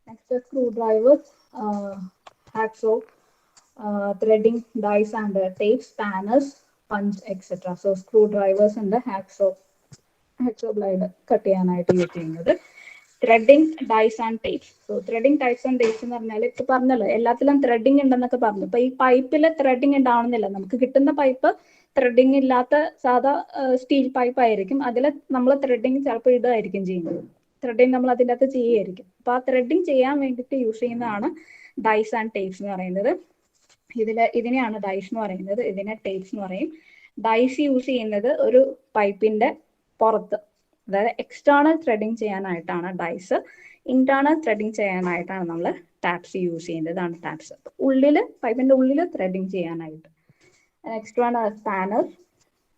Next screwdrivers, hacksaw, threading dies and tape, spanners, punch etcetera. So screwdrivers ഉണ്ട്, ഹാക്സോ ബ്ലേഡ് കട്ട് ചെയ്യാനായിട്ട് യൂസ് ചെയ്യുന്നത്. Threading dies and tapes. So threading dies and tapes എന്ന് പറഞ്ഞാൽ ഇപ്പൊ പറഞ്ഞല്ലോ എല്ലാത്തിലും ത്രെഡിംഗ് ഉണ്ടെന്നൊക്കെ പറഞ്ഞു. അപ്പൊ ഈ പൈപ്പിൽ ത്രെഡിംഗ് ഉണ്ടാവണമെന്നില്ല. നമുക്ക് കിട്ടുന്ന പൈപ്പ് ത്രെഡിംഗ് ഇല്ലാത്ത സാധാ സ്റ്റീൽ പൈപ്പ് ആയിരിക്കും. അതിൽ നമ്മൾ ത്രെഡിംഗ് ചിലപ്പോൾ ഇടായിരിക്കും ചെയ്യുന്നത്. ത്രെഡിംഗ് നമ്മൾ അതിൻ്റെ അകത്ത് ചെയ്യുമായിരിക്കും. അപ്പൊ ആ ത്രെഡിംഗ് ചെയ്യാൻ വേണ്ടിയിട്ട് യൂസ് ചെയ്യുന്നതാണ് ഡൈസ് ആൻഡ് ടേപ്സ് എന്ന് പറയുന്നത്. ഇതിനെയാണ് ഡൈസ് എന്ന് പറയുന്നത്, ഇതിനെ ടേപ്സ് എന്ന് പറയും. ഡൈസ് യൂസ് ചെയ്യുന്നത് ഒരു പൈപ്പിന്റെ പുറത്ത്, അതായത് എക്സ്റ്റേണൽ ത്രെഡിങ് ചെയ്യാനായിട്ടാണ് ഡൈസ്. ഇന്റേണൽ ത്രെഡിങ് ചെയ്യാനായിട്ടാണ് നമ്മൾ ടാപ്സ് യൂസ് ചെയ്യുന്നത്. ഇതാണ് ടാപ്സ്. ഉള്ളില്, പൈപ്പിന്റെ ഉള്ളില് ത്രെഡിങ് ചെയ്യാനായിട്ട്. Next one spanner.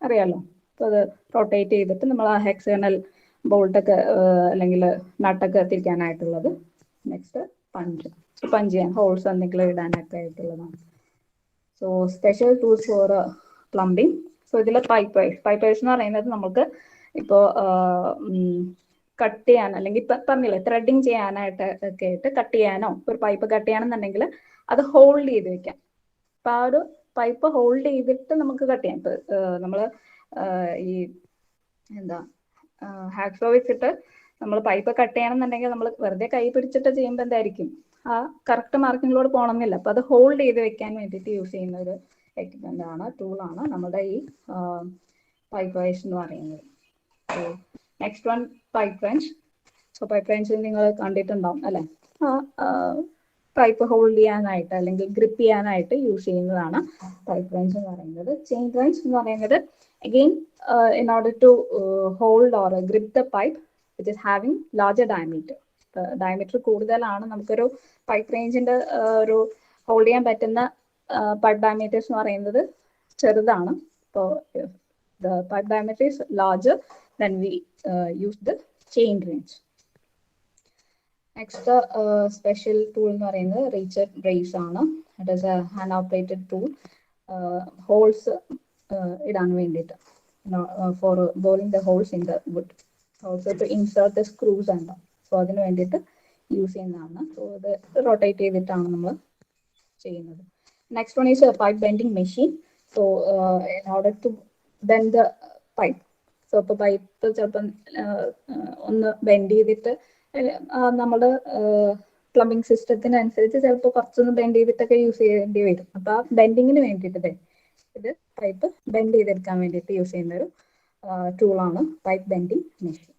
അറിയാലോ, അപ്പോൾ അത് റൊട്ടേറ്റ് ചെയ്തിട്ട് നമ്മൾ ആ ഹെക്സേണൽ ബോൾട്ടൊക്കെ അല്ലെങ്കിൽ നട്ടൊക്കെ തിരിക്കാനായിട്ടുള്ളത്. Next punch. പഞ്ച് ചെയ്യാൻ ഹോൾസ് എന്തെങ്കിലും ഇടാനൊക്കെ ആയിട്ടുള്ളതാണ്. So special tools for plumbing. So ഇതിൽ പൈപ്പേഴ്സ് എന്ന് പറയുന്നത് നമുക്ക് ഇപ്പോൾ കട്ട് ചെയ്യാൻ അല്ലെങ്കിൽ പറഞ്ഞില്ലേ ത്രെഡിങ് ചെയ്യാനായിട്ട് ഒക്കെ ആയിട്ട് കട്ട് ചെയ്യാനോ ഒരു പൈപ്പ് കട്ട് ചെയ്യണമെന്നുണ്ടെങ്കിൽ അത് ഹോൾഡ് ചെയ്ത് വെക്കാം. അപ്പൊ ആ ഒരു പൈപ്പ് ഹോൾഡ് ചെയ്തിട്ട് നമുക്ക് കട്ട് ചെയ്യാം. ഇപ്പൊ നമ്മൾ ഈ എന്താ ഹാക്സോ വെച്ചിട്ട് നമ്മൾ പൈപ്പ് കട്ട് ചെയ്യണമെന്നുണ്ടെങ്കിൽ നമ്മൾ വെറുതെ കൈ പിടിച്ചിട്ട് ചെയ്യുമ്പോൾ എന്തായിരിക്കും, ആ കറക്റ്റ് മാർക്കിങ്ങിലൂടെ പോകണമെന്നില്ല. അപ്പൊ അത് ഹോൾഡ് ചെയ്ത് വെക്കാൻ വേണ്ടിയിട്ട് യൂസ് ചെയ്യുന്ന ഒരു എക്യുപ്മെന്റ് ആണ്, ടൂളാണ് നമ്മുടെ ഈ പൈപ്പ് വൈസ് എന്ന് പറയുന്നത്. Next one pipe wrench. So pipe wrench നിങ്ങൾ കണ്ടിട്ടുണ്ടാവും അല്ലെ, പൈപ്പ് ഹോൾഡ് ചെയ്യാനായിട്ട് അല്ലെങ്കിൽ ഗ്രിപ്പ് ചെയ്യാനായിട്ട് യൂസ് ചെയ്യുന്നതാണ് പൈപ്പ് റെഞ്ച് എന്ന് പറയുന്നത്. ചെയിൻ റെഞ്ച് എന്ന് പറയുന്നത് again in order to hold or grip the pipe which is having larger diameter. Diameter കൂടുതലാണ് നമുക്കൊരു പൈപ്പ് റേഞ്ചിന്റെ ഒരു ഹോൾഡ് ചെയ്യാൻ പറ്റുന്ന പൈപ്പ് ഡയമീറ്റേഴ്സ് എന്ന് പറയുന്നത് ചെറുതാണ്. അപ്പോൾ the pipe diameter is larger than we use the chain range. Next special tool എന്ന് പറയുന്നത് റീച്ചർ ബ്രേസ് ആണ്. It is a hand operated tool, holes ഇടാൻ വേണ്ടിയിട്ട്, for boring the holes in the wood, also to insert the screws ഉണ്ടാവും. സോ അതിന് വേണ്ടിയിട്ട് use ചെയ്യുന്നതാണ്. സോ അത് റൊട്ടേറ്റ് ചെയ്തിട്ടാണ് നമ്മൾ ചെയ്യുന്നത്. Next one is pipe bending machine. So in order to bend the pipe, so ഇപ്പോൾ പൈപ്പ് ചിലപ്പം ഒന്ന് ബെൻഡ് ചെയ്തിട്ട് നമ്മുടെ പ്ലംബിംഗ് സിസ്റ്റത്തിനനുസരിച്ച് ചിലപ്പോൾ കുറച്ചൊന്ന് ബെൻഡ് ചെയ്തിട്ടൊക്കെ യൂസ് ചെയ്യേണ്ടി വരും. അപ്പൊ ആ ബെൻഡിങ്ങിന് വേണ്ടിയിട്ട് ഇത് പൈപ്പ് ബെൻഡ് ചെയ്തെടുക്കാൻ വേണ്ടിയിട്ട് യൂസ് ചെയ്യുന്ന ഒരു ടൂളാണ് pipe bending machine.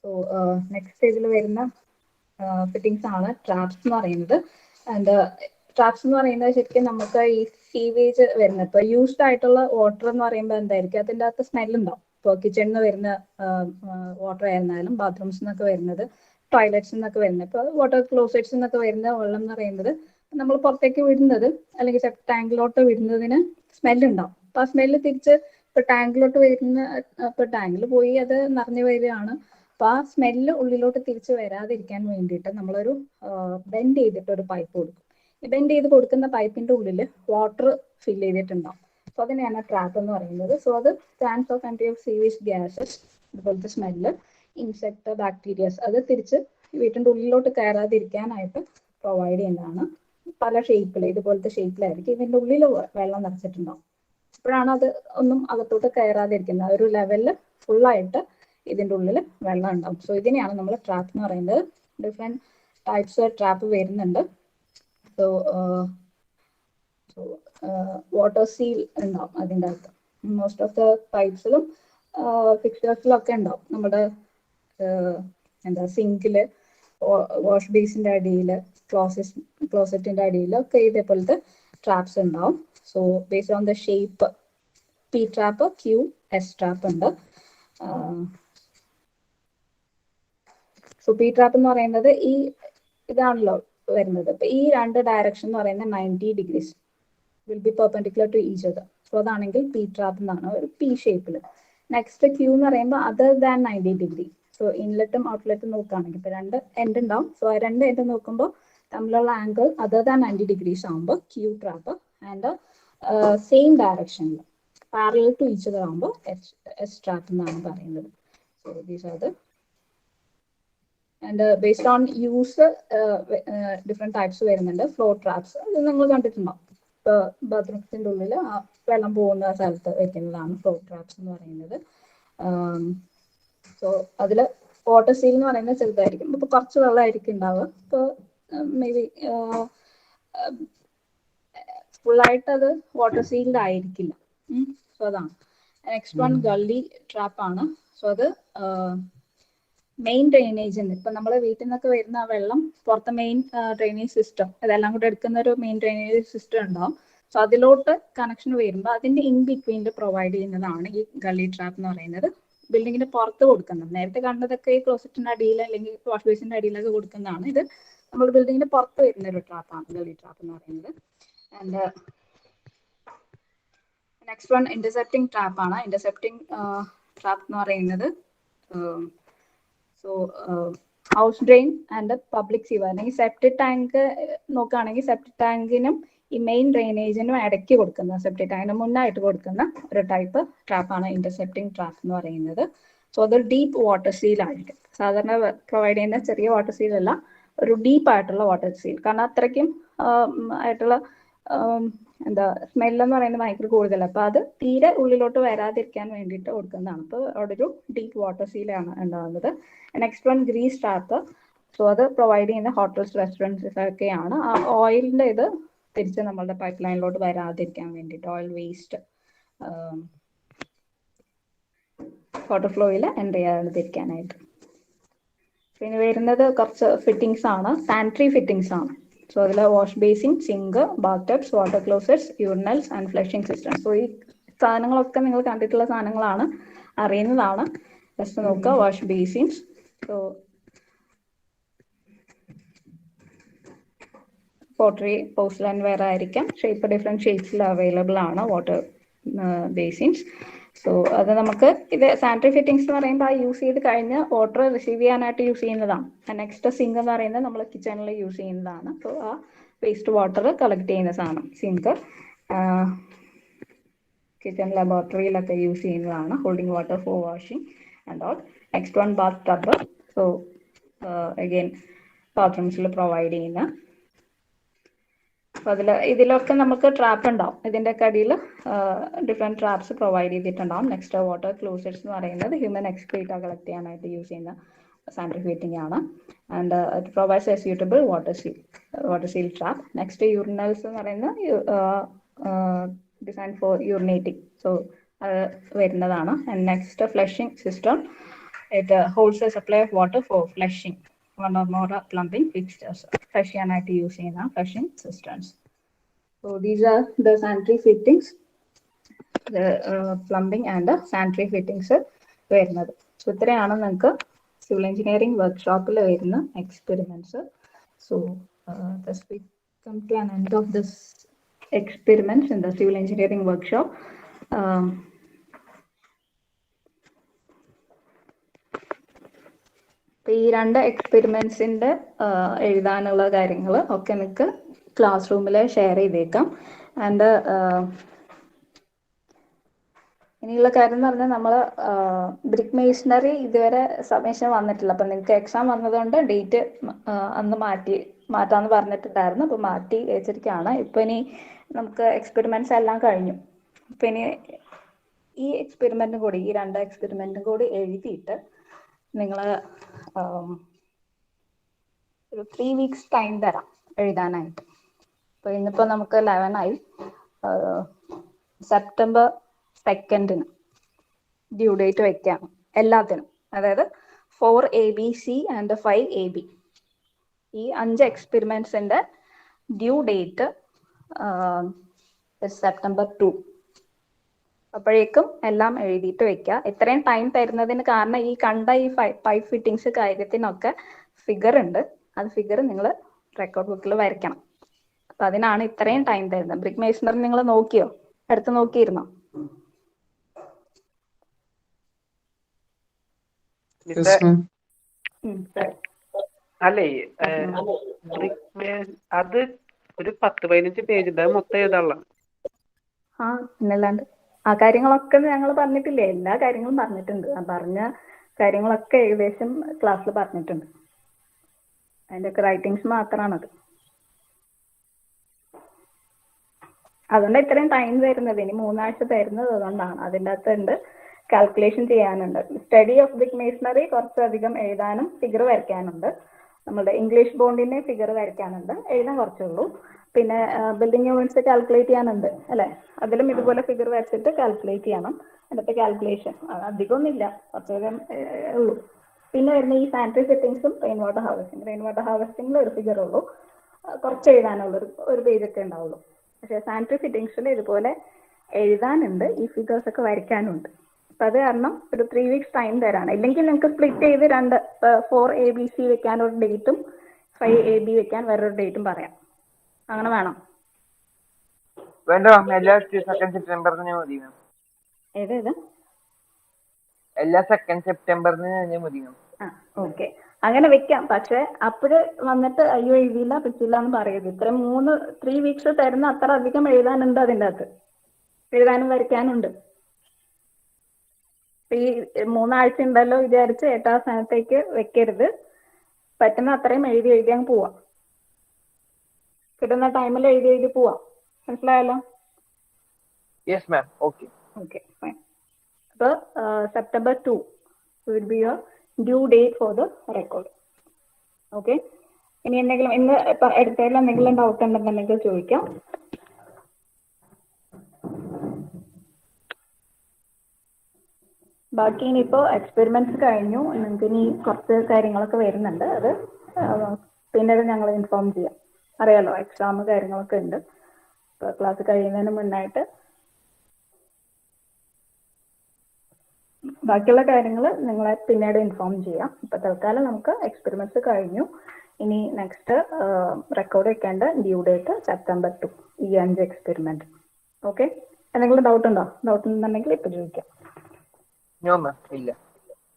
So next ഇതിൽ വരുന്ന ഫിറ്റിംഗ്സ് ആണ് ട്രാപ്സ് എന്ന് പറയുന്നത്. ആൻഡ് ട്രാപ്സ് എന്ന് പറയുന്നത് ശരിക്കും നമുക്ക് ഈ സീവേജ് വരുന്നത്, ഇപ്പോൾ യൂസ്ഡ് ആയിട്ടുള്ള വാട്ടർ എന്ന് പറയുമ്പോൾ എന്തായിരിക്കും, അതിൻ്റെ അകത്ത് സ്മെൽ ഉണ്ടാവും. ഇപ്പോൾ കിച്ചണിൽ നിന്ന് വരുന്ന വാട്ടർ ആയിരുന്നാലും ബാത്റൂംസിൽ നിന്നൊക്കെ വരുന്നത്, ടോയ്ലറ്റ്സിൽ നിന്നൊക്കെ വരുന്നത്, ഇപ്പോൾ വാട്ടർ ക്ലോസറ്റ്സിൽ നിന്നൊക്കെ വരുന്ന വെള്ളം എന്ന് പറയുന്നത് നമ്മൾ പുറത്തേക്ക് വിടുന്നത് അല്ലെങ്കിൽ ടാങ്കിലോട്ട് വിടുന്നതിന് സ്മെല്ലുണ്ടാവും. അപ്പോൾ ആ സ്മെല്ല് തിരിച്ച് ഇപ്പോൾ ടാങ്കിലോട്ട് വരുന്ന, ഇപ്പോൾ ടാങ്കിൽ പോയി അത് നിറഞ്ഞു വരികയാണ്. അപ്പോൾ ആ സ്മെല്ല് ഉള്ളിലോട്ട് തിരിച്ച് വരാതിരിക്കാൻ വേണ്ടിയിട്ട് നമ്മളൊരു ബെൻഡ് ചെയ്തിട്ട് ഒരു പൈപ്പ് കൊടുക്കും. ഈ ബെൻഡ് ചെയ്ത് കൊടുക്കുന്ന പൈപ്പിന്റെ ഉള്ളിൽ വാട്ടർ ഫില്ല് ചെയ്തിട്ടുണ്ടാവും. സോ അതിനെയാണ് ട്രാപ്പ് എന്ന് പറയുന്നത്. സോ അത് stands of entry of sewage gases, ഇതുപോലത്തെ സ്മെല്ല്, ഇൻസെക്ട്, ബാക്ടീരിയസ്, അത് തിരിച്ച് വീട്ടിന്റെ ഉള്ളിലോട്ട് കയറാതിരിക്കാനായിട്ട് പ്രൊവൈഡ് ചെയ്യുന്നതാണ്. പല ഷേപ്പിൽ, ഇതുപോലത്തെ ഷേപ്പിലായിരിക്കും ഇതിന്റെ ഉള്ളിൽ വെള്ളം നിറച്ചിട്ടുണ്ടാവും. അപ്പോഴാണ് അത് ഒന്നും അകത്തോട്ട് കയറാതിരിക്കുന്നത്. ഒരു ലെവലില് ഫുള്ളായിട്ട് ഇതിന്റെ ഉള്ളിൽ വെള്ളം ഉണ്ടാവും. സോ ഇതിനെയാണ് നമ്മൾ ട്രാപ്പ് എന്ന് പറയുന്നത്. ഡിഫറെന്റ് ടൈപ്സ് ട്രാപ്പ് വരുന്നുണ്ട്. സോ വാട്ടർ സീൽ ഉണ്ടാവും അതിൻ്റെ അകത്ത്. മോസ്റ്റ് ഓഫ് ദ പൈപ്സിലും ഫിക്സേഴ്സിലും ഒക്കെ ഉണ്ടാവും. നമ്മുടെ എന്താ സിങ്കില്, വാഷ് ബേസിന്റെ അടിയിൽ, ക്ലോസറ്റിന്റെ അടിയിൽ ഒക്കെ ഇതേപോലത്തെ ട്രാപ്സ് ഉണ്ടാവും. So based on the shape, P trap, Q, S trap ഉണ്ട്. സോ പി ട്രാപ്പ് എന്ന് പറയുന്നത് ഈ ഇതാണല്ലോ വരുന്നത്. അപ്പൊ ഈ രണ്ട് ഡയറക്ഷൻ എന്ന് പറയുന്നത് 90 degrees will be perpendicular to each other. So അതാണെങ്കിൽ പി ട്രാപ്പ് എന്നാണ്, ഒരു പി ഷേപ്പിൽ. നെക്സ്റ്റ് ക്യൂ എന്ന് പറയുമ്പോൾ അതർ ദാൻ 90 ഡിഗ്രി. സോ ഇൻലെറ്റും ഔട്ട്ലെറ്റും നോക്കുകയാണെങ്കിൽ ഇപ്പൊ രണ്ട് എൻഡ് ഉണ്ടാവും. സോ ആ രണ്ട് എൻഡ് നോക്കുമ്പോൾ തമ്മിലുള്ള ആംഗിൾ അതർ ദാൻ 90 ഡിഗ്രീസ് ആകുമ്പോൾ ക്യൂ ട്രാപ്പ്, ആൻഡ് സെയിം ഡയറക്ഷനിൽ പാരലൽ ടു ഈച്ച് അതർ ആകുമ്പോൾ എസ് ട്രാപ്പ് എന്നാണ് പറയുന്നത്. So these are the and based own use different types വരുന്നുണ്ട്. ഫ്ലോ ട്രാപ്സ്, അത് നിങ്ങൾ കണ്ടിട്ടുണ്ടാവും. ഇപ്പോൾ ബാത്റൂംസിന്റെ ഉള്ളിൽ വെള്ളം പോകുന്ന സ്ഥലത്ത് വെക്കുന്നതാണ് ഫ്ലോ ട്രാപ്സ് എന്ന് പറയുന്നത്. സോ അതിൽ വാട്ടർ സീൽ എന്ന് പറയുന്നത് ചെറുതായിരിക്കും. ഇപ്പോൾ കുറച്ച് വെള്ളമായിരിക്കും ഉണ്ടാവുക. ഇപ്പോൾ മേ ബി ഫുള്ളായിട്ട് അത് വാട്ടർ സീൽഡ് ആയിരിക്കില്ല. സോ അതാണ്. നെക്സ്റ്റ് വൺ ഗള്ളി ട്രാപ്പ് ആണ്. സോ അത് മെയിൻ ഡ്രെയിനേജിന്, ഇപ്പൊ നമ്മളെ വീട്ടിൽ നിന്നൊക്കെ വരുന്ന വെള്ളം പുറത്തെ മെയിൻ ഡ്രെയിനേജ് സിസ്റ്റം, ഇതെല്ലാം കൂടെ എടുക്കുന്ന ഒരു മെയിൻ ഡ്രെയിനേജ് സിസ്റ്റം ഉണ്ടാവും. സോ അതിലോട്ട് കണക്ഷൻ വരുമ്പോൾ അതിന്റെ ഇൻ ബിറ്റ്വീനിൽ പ്രൊവൈഡ് ചെയ്യുന്നതാണ് ഈ ഗള്ളി ട്രാപ്പ് എന്ന് പറയുന്നത്. ബിൽഡിങ്ങിന്റെ പുറത്ത് കൊടുക്കുന്നത്, നേരത്തെ കണ്ടതൊക്കെ ഈ ക്ലോസറ്റിന്റെ അടിയിൽ അല്ലെങ്കിൽ വാഷ് ബേസിന്റെ അടിയിലൊക്കെ കൊടുക്കുന്നതാണ്. ഇത് നമ്മൾ ബിൽഡിങ്ങിന്റെ പുറത്ത് വരുന്ന ഒരു ട്രാപ്പാണ് ഗള്ളി ട്രാപ്പ് എന്ന് പറയുന്നത്. And next one intercepting trap ആണ്. ഇന്റർസെപ്റ്റിംഗ് ട്രാപ്പ് എന്ന് പറയുന്നത് so house drain and public sewer, അല്ലെങ്കിൽ സെപ്റ്റിക് ടാങ്ക് നോക്കുകയാണെങ്കിൽ സെപ്റ്റിക് ടാങ്കിനും ഈ മെയിൻ ഡ്രെയിനേജിനും ഇടയ്ക്ക് കൊടുക്കുന്ന, സെപ്റ്റിക് ടാങ്കിന് മുന്നായിട്ട് കൊടുക്കുന്ന ഒരു ടൈപ്പ് ട്രാപ്പാണ് ഇന്റർസെപ്റ്റിംഗ് ട്രാപ്പ് എന്ന് പറയുന്നത്. സോ അത് ഡീപ്പ് വാട്ടർ സീൽ ആയിരിക്കും. സാധാരണ പ്രൊവൈഡ് ചെയ്യുന്ന ചെറിയ വാട്ടർ സീൽ അല്ല, ഒരു ഡീപ്പ് ആയിട്ടുള്ള വാട്ടർ സീൽ. കാരണം അത്രയ്ക്കും ആയിട്ടുള്ള എന്താ സ്മെല്ലെന്ന് പറയുന്നത് ഭയങ്കര കൂടുതലാണ്. അപ്പൊ അത് തീരെ ഉള്ളിലോട്ട് വരാതിരിക്കാൻ വേണ്ടിയിട്ട് കൊടുക്കുന്നതാണ്. അപ്പോൾ അവിടെ ഒരു ഡീപ്പ് വാട്ടർ സീലാണ് ഉണ്ടാകുന്നത്. Next one grease trap. So അത് പ്രൊവൈഡ് ചെയ്യുന്ന ഹോട്ടൽസ്, റെസ്റ്റോറൻറ്റ്സ് ഒക്കെയാണ്. ആ ഓയിലിന്റെ ഇത് തിരിച്ച് നമ്മളുടെ പൈപ്പ് ലൈനിലോട്ട് വരാതിരിക്കാൻ വേണ്ടിയിട്ട്, ഓയിൽ വേസ്റ്റ് വാട്ടർ ഫ്ലോയിൽ എൻ്റർ ചെയ്യാതിരിക്കാനായിട്ട്. പിന്നെ വരുന്നത് കുറച്ച് ഫിറ്റിംഗ്സ് ആണ്, സാനിറ്ററി ഫിറ്റിംഗ്സ് ആണ്. സോ അതിൽ wash basin, sink, bath tubs, water closets, urinals and flushing system. So ഈ സാധനങ്ങളൊക്കെ നിങ്ങൾ കണ്ടിട്ടുള്ള സാധനങ്ങളാണ്, അറിയുന്നതാണ്. ജസ്റ്റ് നോക്കുക. Wash basins, so pottery, porcelain ware ആയിരിക്കാം. ഷേപ്പ് ഡിഫറെൻറ്റ് ഷേപ്സിൽ അവൈലബിൾ ആണ് വാട്ടർ ബേസിൻസ്. സോ അത് നമുക്ക് ഇത് സാനിറ്ററി ഫിറ്റിംഗ്സ് എന്ന് പറയുമ്പോൾ ആ യൂസ് ചെയ്ത് കഴിഞ്ഞ് വാട്ടർ റിസീവ് ചെയ്യാനായിട്ട് യൂസ് ചെയ്യുന്നതാണ്. നെക്സ്റ്റ് സിങ്ക് എന്ന് പറയുന്നത് നമ്മൾ കിച്ചണിൽ യൂസ് ചെയ്യുന്നതാണ്. സോ ആ വേസ്റ്റ് വാട്ടർ കളക്ട് ചെയ്യുന്ന സാധനം സിങ്ക്. കിച്ചൺ ലബോറട്ടറിയിലൊക്കെ യൂസ് ചെയ്യുന്നതാണ്, holding water for washing and all. Next one bath tub. So again ബാത്റൂംസിൽ പ്രൊവൈഡ് ചെയ്യുന്ന. അപ്പോൾ ഇതിലൊക്കെ നമുക്ക് ട്രാപ്പ് ഉണ്ടാവും. ഇതിൻ്റെ അടിയിൽ ഡിഫറെൻറ്റ് ട്രാപ്സ് പ്രൊവൈഡ് ചെയ്തിട്ടുണ്ടാവും. നെക്സ്റ്റ് വാട്ടർ ക്ലോസറ്റ്സ് എന്ന് പറയുന്നത് ഹ്യൂമൻ എക്സ്ക്രീറ്റ കളക്ട് ചെയ്യാനായിട്ട് യൂസ് ചെയ്യുന്ന സാനിറ്ററി ഫിറ്റിംഗ് ആണ്. And it provides a suitable water seal trap. Next urinals എന്ന് പറയുന്നത് ഡിസൈൻ ഫോർ യൂറിനേറ്റിംഗ്. സോ അത് വരുന്നതാണ്. And next flushing system. It holds a supply of water for flushing one or more plumbing fixtures. Flush ചെയ്യാനായിട്ട് use ചെയ്യുന്ന flushing systems. So these are the sanitary fittings, the plumbing and the sanitary fittings വരുന്നത്. So ഇത്രയാണ് നിങ്ങൾക്ക് civil engineering വർക്ക്ഷോപ്പിൽ വരുന്ന experiments. So thus we come to an end of this experiments in the civil engineering workshop. ഈ രണ്ട് എക്സ്പെരിമെന്റ്സിന്റെ എഴുതാനുള്ള കാര്യങ്ങൾ ഒക്കെ നിങ്ങൾക്ക് ക്ലാസ് റൂമിൽ ഷെയർ ചെയ്തേക്കാം. ആൻഡ് ഇനിയുള്ള കാര്യം എന്ന് പറഞ്ഞാൽ നമ്മൾ ബ്രിക്ക് മേസണറി ഇതുവരെ സബ്മിഷൻ വന്നിട്ടില്ല. അപ്പം നിങ്ങൾക്ക് എക്സാം വന്നതുകൊണ്ട് ഡേറ്റ് അന്ന് മാറ്റാന്ന് പറഞ്ഞിട്ടുണ്ടായിരുന്നു. അപ്പോൾ മാറ്റി വെച്ചിരിക്കുകയാണ്. ഇപ്പം ഇനി നമുക്ക് എക്സ്പെരിമെന്റ്സ് എല്ലാം കഴിഞ്ഞു. അപ്പം ഇനി ഈ എക്സ്പെരിമെന്റും കൂടി, ഈ രണ്ട് എക്സ്പെരിമെന്റും കൂടി എഴുതിയിട്ട് നിങ്ങൾ ഒരു 3 weeks ടൈം തരാം എഴുതാനായിട്ട്. അപ്പോൾ ഇന്നിപ്പോൾ നമുക്ക് 11 ആയി. സെപ്റ്റംബർ 2 ഡ്യൂ ഡേറ്റ് വെക്കാം എല്ലാത്തിനും. അതായത് 4 ABC ആൻഡ് 5 AB ഈ 5 എക്സ്പെരിമെന്റ്സിന്റെ ഡ്യൂ ഡേറ്റ് സെപ്റ്റംബർ 2. അപ്പോഴേക്കും എല്ലാം എഴുതിയിട്ട് വെക്കുക. ഇത്രയും ടൈം തരുന്നതിന് കാരണം ഈ കണ്ട ഈ പൈപ്പ് ഫിറ്റിങ്സ് കാര്യത്തിനൊക്കെ ഫിഗർ ഉണ്ട്. അത് ഫിഗർ നിങ്ങൾ റെക്കോർഡ് ബുക്കിൽ വരയ്ക്കണം. അപ്പൊ അതിനാണ് ഇത്രയും ടൈം തരുന്നത്. ബ്രിക്ക് മേസണറി നിങ്ങൾ നോക്കിയോ? എടുത്ത് നോക്കിയിരുന്നോ? അല്ലേ, അത് ഒരു 10-15 പേജ് ഉണ്ട്. മൊത്തം എഴുതാനുള്ള. ആ പിന്നല്ലാണ്ട് ആ കാര്യങ്ങളൊക്കെ ഞങ്ങൾ പറഞ്ഞിട്ടില്ലേ? എല്ലാ കാര്യങ്ങളും പറഞ്ഞിട്ടുണ്ട്. പറഞ്ഞ കാര്യങ്ങളൊക്കെ ഏകദേശം ക്ലാസ്സിൽ പറഞ്ഞിട്ടുണ്ട്. അതിൻ്റെ ഒക്കെ റൈറ്റിങ്സ് മാത്രമാണത്. അതുകൊണ്ട് ഇത്രയും ടൈം തരുന്നത്. ഇനി 3 ആഴ്ച തരുന്നത് അതുകൊണ്ടാണ്. അതിൻ്റെ അകത്തുണ്ട് കാൽക്കുലേഷൻ ചെയ്യാനുണ്ട്. സ്റ്റഡി ഓഫ് ബ്രിക്ക് മേസണറി കുറച്ചധികം എഴുതാനും ഫിഗർ വരയ്ക്കാനുണ്ട്. നമ്മുടെ ഇംഗ്ലീഷ് ബോണ്ടിന്റെ ഫിഗർ വരയ്ക്കാനുണ്ട്. എഴുതാൻ കുറച്ചുള്ളൂ. പിന്നെ ബിൽഡിംഗ് യൂണിറ്റ്സ് കാൽക്കുലേറ്റ് ചെയ്യാനുണ്ട് അല്ലേ? അതിലും ഇതുപോലെ ഫിഗർ വരച്ചിട്ട് കാൽക്കുലേറ്റ് ചെയ്യണം. എന്നിട്ട് കാൽക്കുലേഷൻ അധികമൊന്നുമില്ല, കുറച്ചധികം ഉള്ളൂ. പിന്നെ വരുന്ന ഈ സാനിറ്ററി ഫിറ്റിംഗ്സും റെയിൻ വാട്ടർ ഹാർവെസ്റ്റിംഗിൽ ഒരു ഫിഗർ ഉള്ളൂ. കുറച്ച് എഴുതാനുള്ളൂ, ഒരു പേജൊക്കെ ഉണ്ടാവുള്ളൂ. പക്ഷേ സാനിറ്ററി ഫിറ്റിംഗ്സിൽ ഇതുപോലെ എഴുതാനുണ്ട്, ഈ ഫിഗേഴ്സ് ഒക്കെ വരയ്ക്കാനുണ്ട്. അപ്പം അത് കാരണം ഒരു 3 weeks ടൈം തരാണ്. ഇല്ലെങ്കിൽ നിങ്ങൾക്ക് സ്പ്ലിറ്റ് ചെയ്ത് 4 ABC വെക്കാൻ ഒരു ഡേറ്റും 5 AB വെക്കാൻ വേറൊരു ഡേറ്റും പറയാം. അങ്ങനെ വേണം? വേണ്ട മാം, എല്ലാ 2nd സെപ്റ്റംബറിന് മതി മാം. എല്ലാ 2nd സെപ്റ്റംബറിന് മതി മാം. ഓക്കെ, അങ്ങനെ വെക്കാം. പക്ഷെ അപ്പോഴ് വന്നിട്ട് അയ്യോ എഴുതിയില്ല പറ്റില്ല എന്ന് പറയരുത്. ഇത്രയും 3 weeks തരുന്ന അത്ര അധികം എഴുതാനുണ്ട്. അതിൻ്റെ അകത്ത് എഴുതാനും വരയ്ക്കാനുണ്ട്. ഈ 3 ആഴ്ച ഉണ്ടല്ലോ വിചാരിച്ച് 8ാം സ്ഥാനത്തേക്ക് വെക്കരുത്. പറ്റുന്ന അത്രയും എഴുതി അങ്ങ് പോവാം. കിട്ടുന്ന ടൈമിൽ എഴുതി പോവാം. മനസ്സിലായല്ലോ? Yes ma'am. Okay fine. അപ്പോൾ September 2 will be your due date for the record. Okay. ഇനി എന്തെങ്കിലും ഇന്ന് എടുത്തതിൽ എന്തെങ്കിലും ഡൗട്ട് ഉണ്ടെന്നുണ്ടെങ്കിൽ ചോദിക്കാം. ബാക്കി ഇനിയിപ്പോ എക്സ്പെരിമെന്റ്സ് കഴിഞ്ഞു, നിങ്ങൾക്ക് ഇനി കുറച്ച് കാര്യങ്ങളൊക്കെ വരുന്നുണ്ട്. അത് പിന്നീട് ഞങ്ങൾ ഇൻഫോം ചെയ്യാം. അറിയാലോ, എക്സാം കാര്യങ്ങളൊക്കെ ഉണ്ട്. ഇപ്പോൾ ക്ലാസ് കഴിയുന്നതിന് മുന്നായിട്ട് ബാക്കിയുള്ള കാര്യങ്ങൾ നിങ്ങളെ പിന്നീട് ഇൻഫോം ചെയ്യാം. ഇപ്പൊ തൽക്കാലം നമുക്ക് എക്സ്പെരിമെന്റ്സ് കഴിഞ്ഞു. ഇനി നെക്സ്റ്റ് റെക്കോർഡ് വെക്കേണ്ട ഡ്യൂ ഡേറ്റ് September 2, ഈ 5 എക്സ്പെരിമെന്റ്. ഓക്കെ, എന്തെങ്കിലും ഡൗട്ട് ഉണ്ടോ? ഡൗട്ട് ഉണ്ടെന്നുണ്ടെങ്കിൽ ഇപ്പൊ ചോദിക്കാം. നോ മാം, ഇല്ല.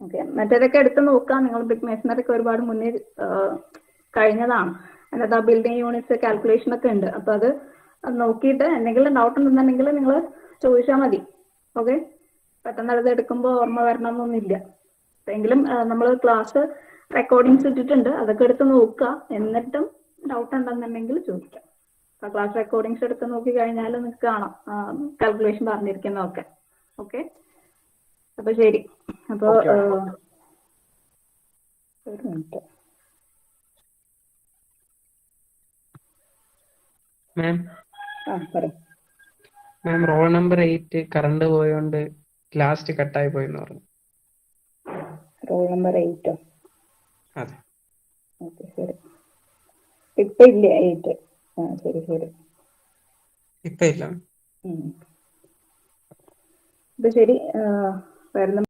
ഓക്കെ, മറ്റേതൊക്കെ എടുത്ത് നോക്കാം. നിങ്ങൾ ബിഗ് മേസണറൊക്കെ ഒരുപാട് മുന്നേ കഴിഞ്ഞതാണ്. എന്നിട്ട് ആ ബിൽഡിംഗ് യൂണിറ്റ്സ് കാൽക്കുലേഷൻ ഒക്കെ ഉണ്ട്. അപ്പൊ അത് നോക്കിയിട്ട് എന്തെങ്കിലും ഡൗട്ട് ഉണ്ടെന്നുണ്ടെങ്കിൽ നിങ്ങൾ ചോദിച്ചാൽ മതി. ഓക്കെ, പെട്ടെന്ന് അത് എടുക്കുമ്പോൾ ഓർമ്മ വരണമെന്നൊന്നുമില്ല. എങ്കിലും നമ്മൾ ക്ലാസ് റെക്കോർഡിങ്സ് ഇട്ടിട്ടുണ്ട്, അതൊക്കെ എടുത്ത് നോക്കുക. എന്നിട്ടും ഡൗട്ട് ഉണ്ടെന്നുണ്ടെങ്കിൽ ചോദിക്കാം. അപ്പൊ ക്ലാസ് റെക്കോർഡിങ്സ് എടുത്ത് നോക്കി കഴിഞ്ഞാൽ നിങ്ങൾക്ക് കാണാം കാൽക്കുലേഷൻ പറഞ്ഞിരിക്കുന്നതൊക്കെ. ഓക്കെ, അപ്പൊ ശരി. അപ്പൊ ഒരു മിനിറ്റ് മാം. പറയും. മാം, റോൾ നമ്പർ 8 കറണ്ട് പോയോണ്ട് ലാസ്റ്റ് കട്ടായി പോയെന്ന് പറഞ്ഞു. Roll number 8. അതെ. ഓക്കെ, ശരി. ഇപ്പൊ ഇല്ല 8. ശരി ശരി. ഇപ്പൊ ഇല്ല. ഇപ്പൊ ശരി. വരുന്ന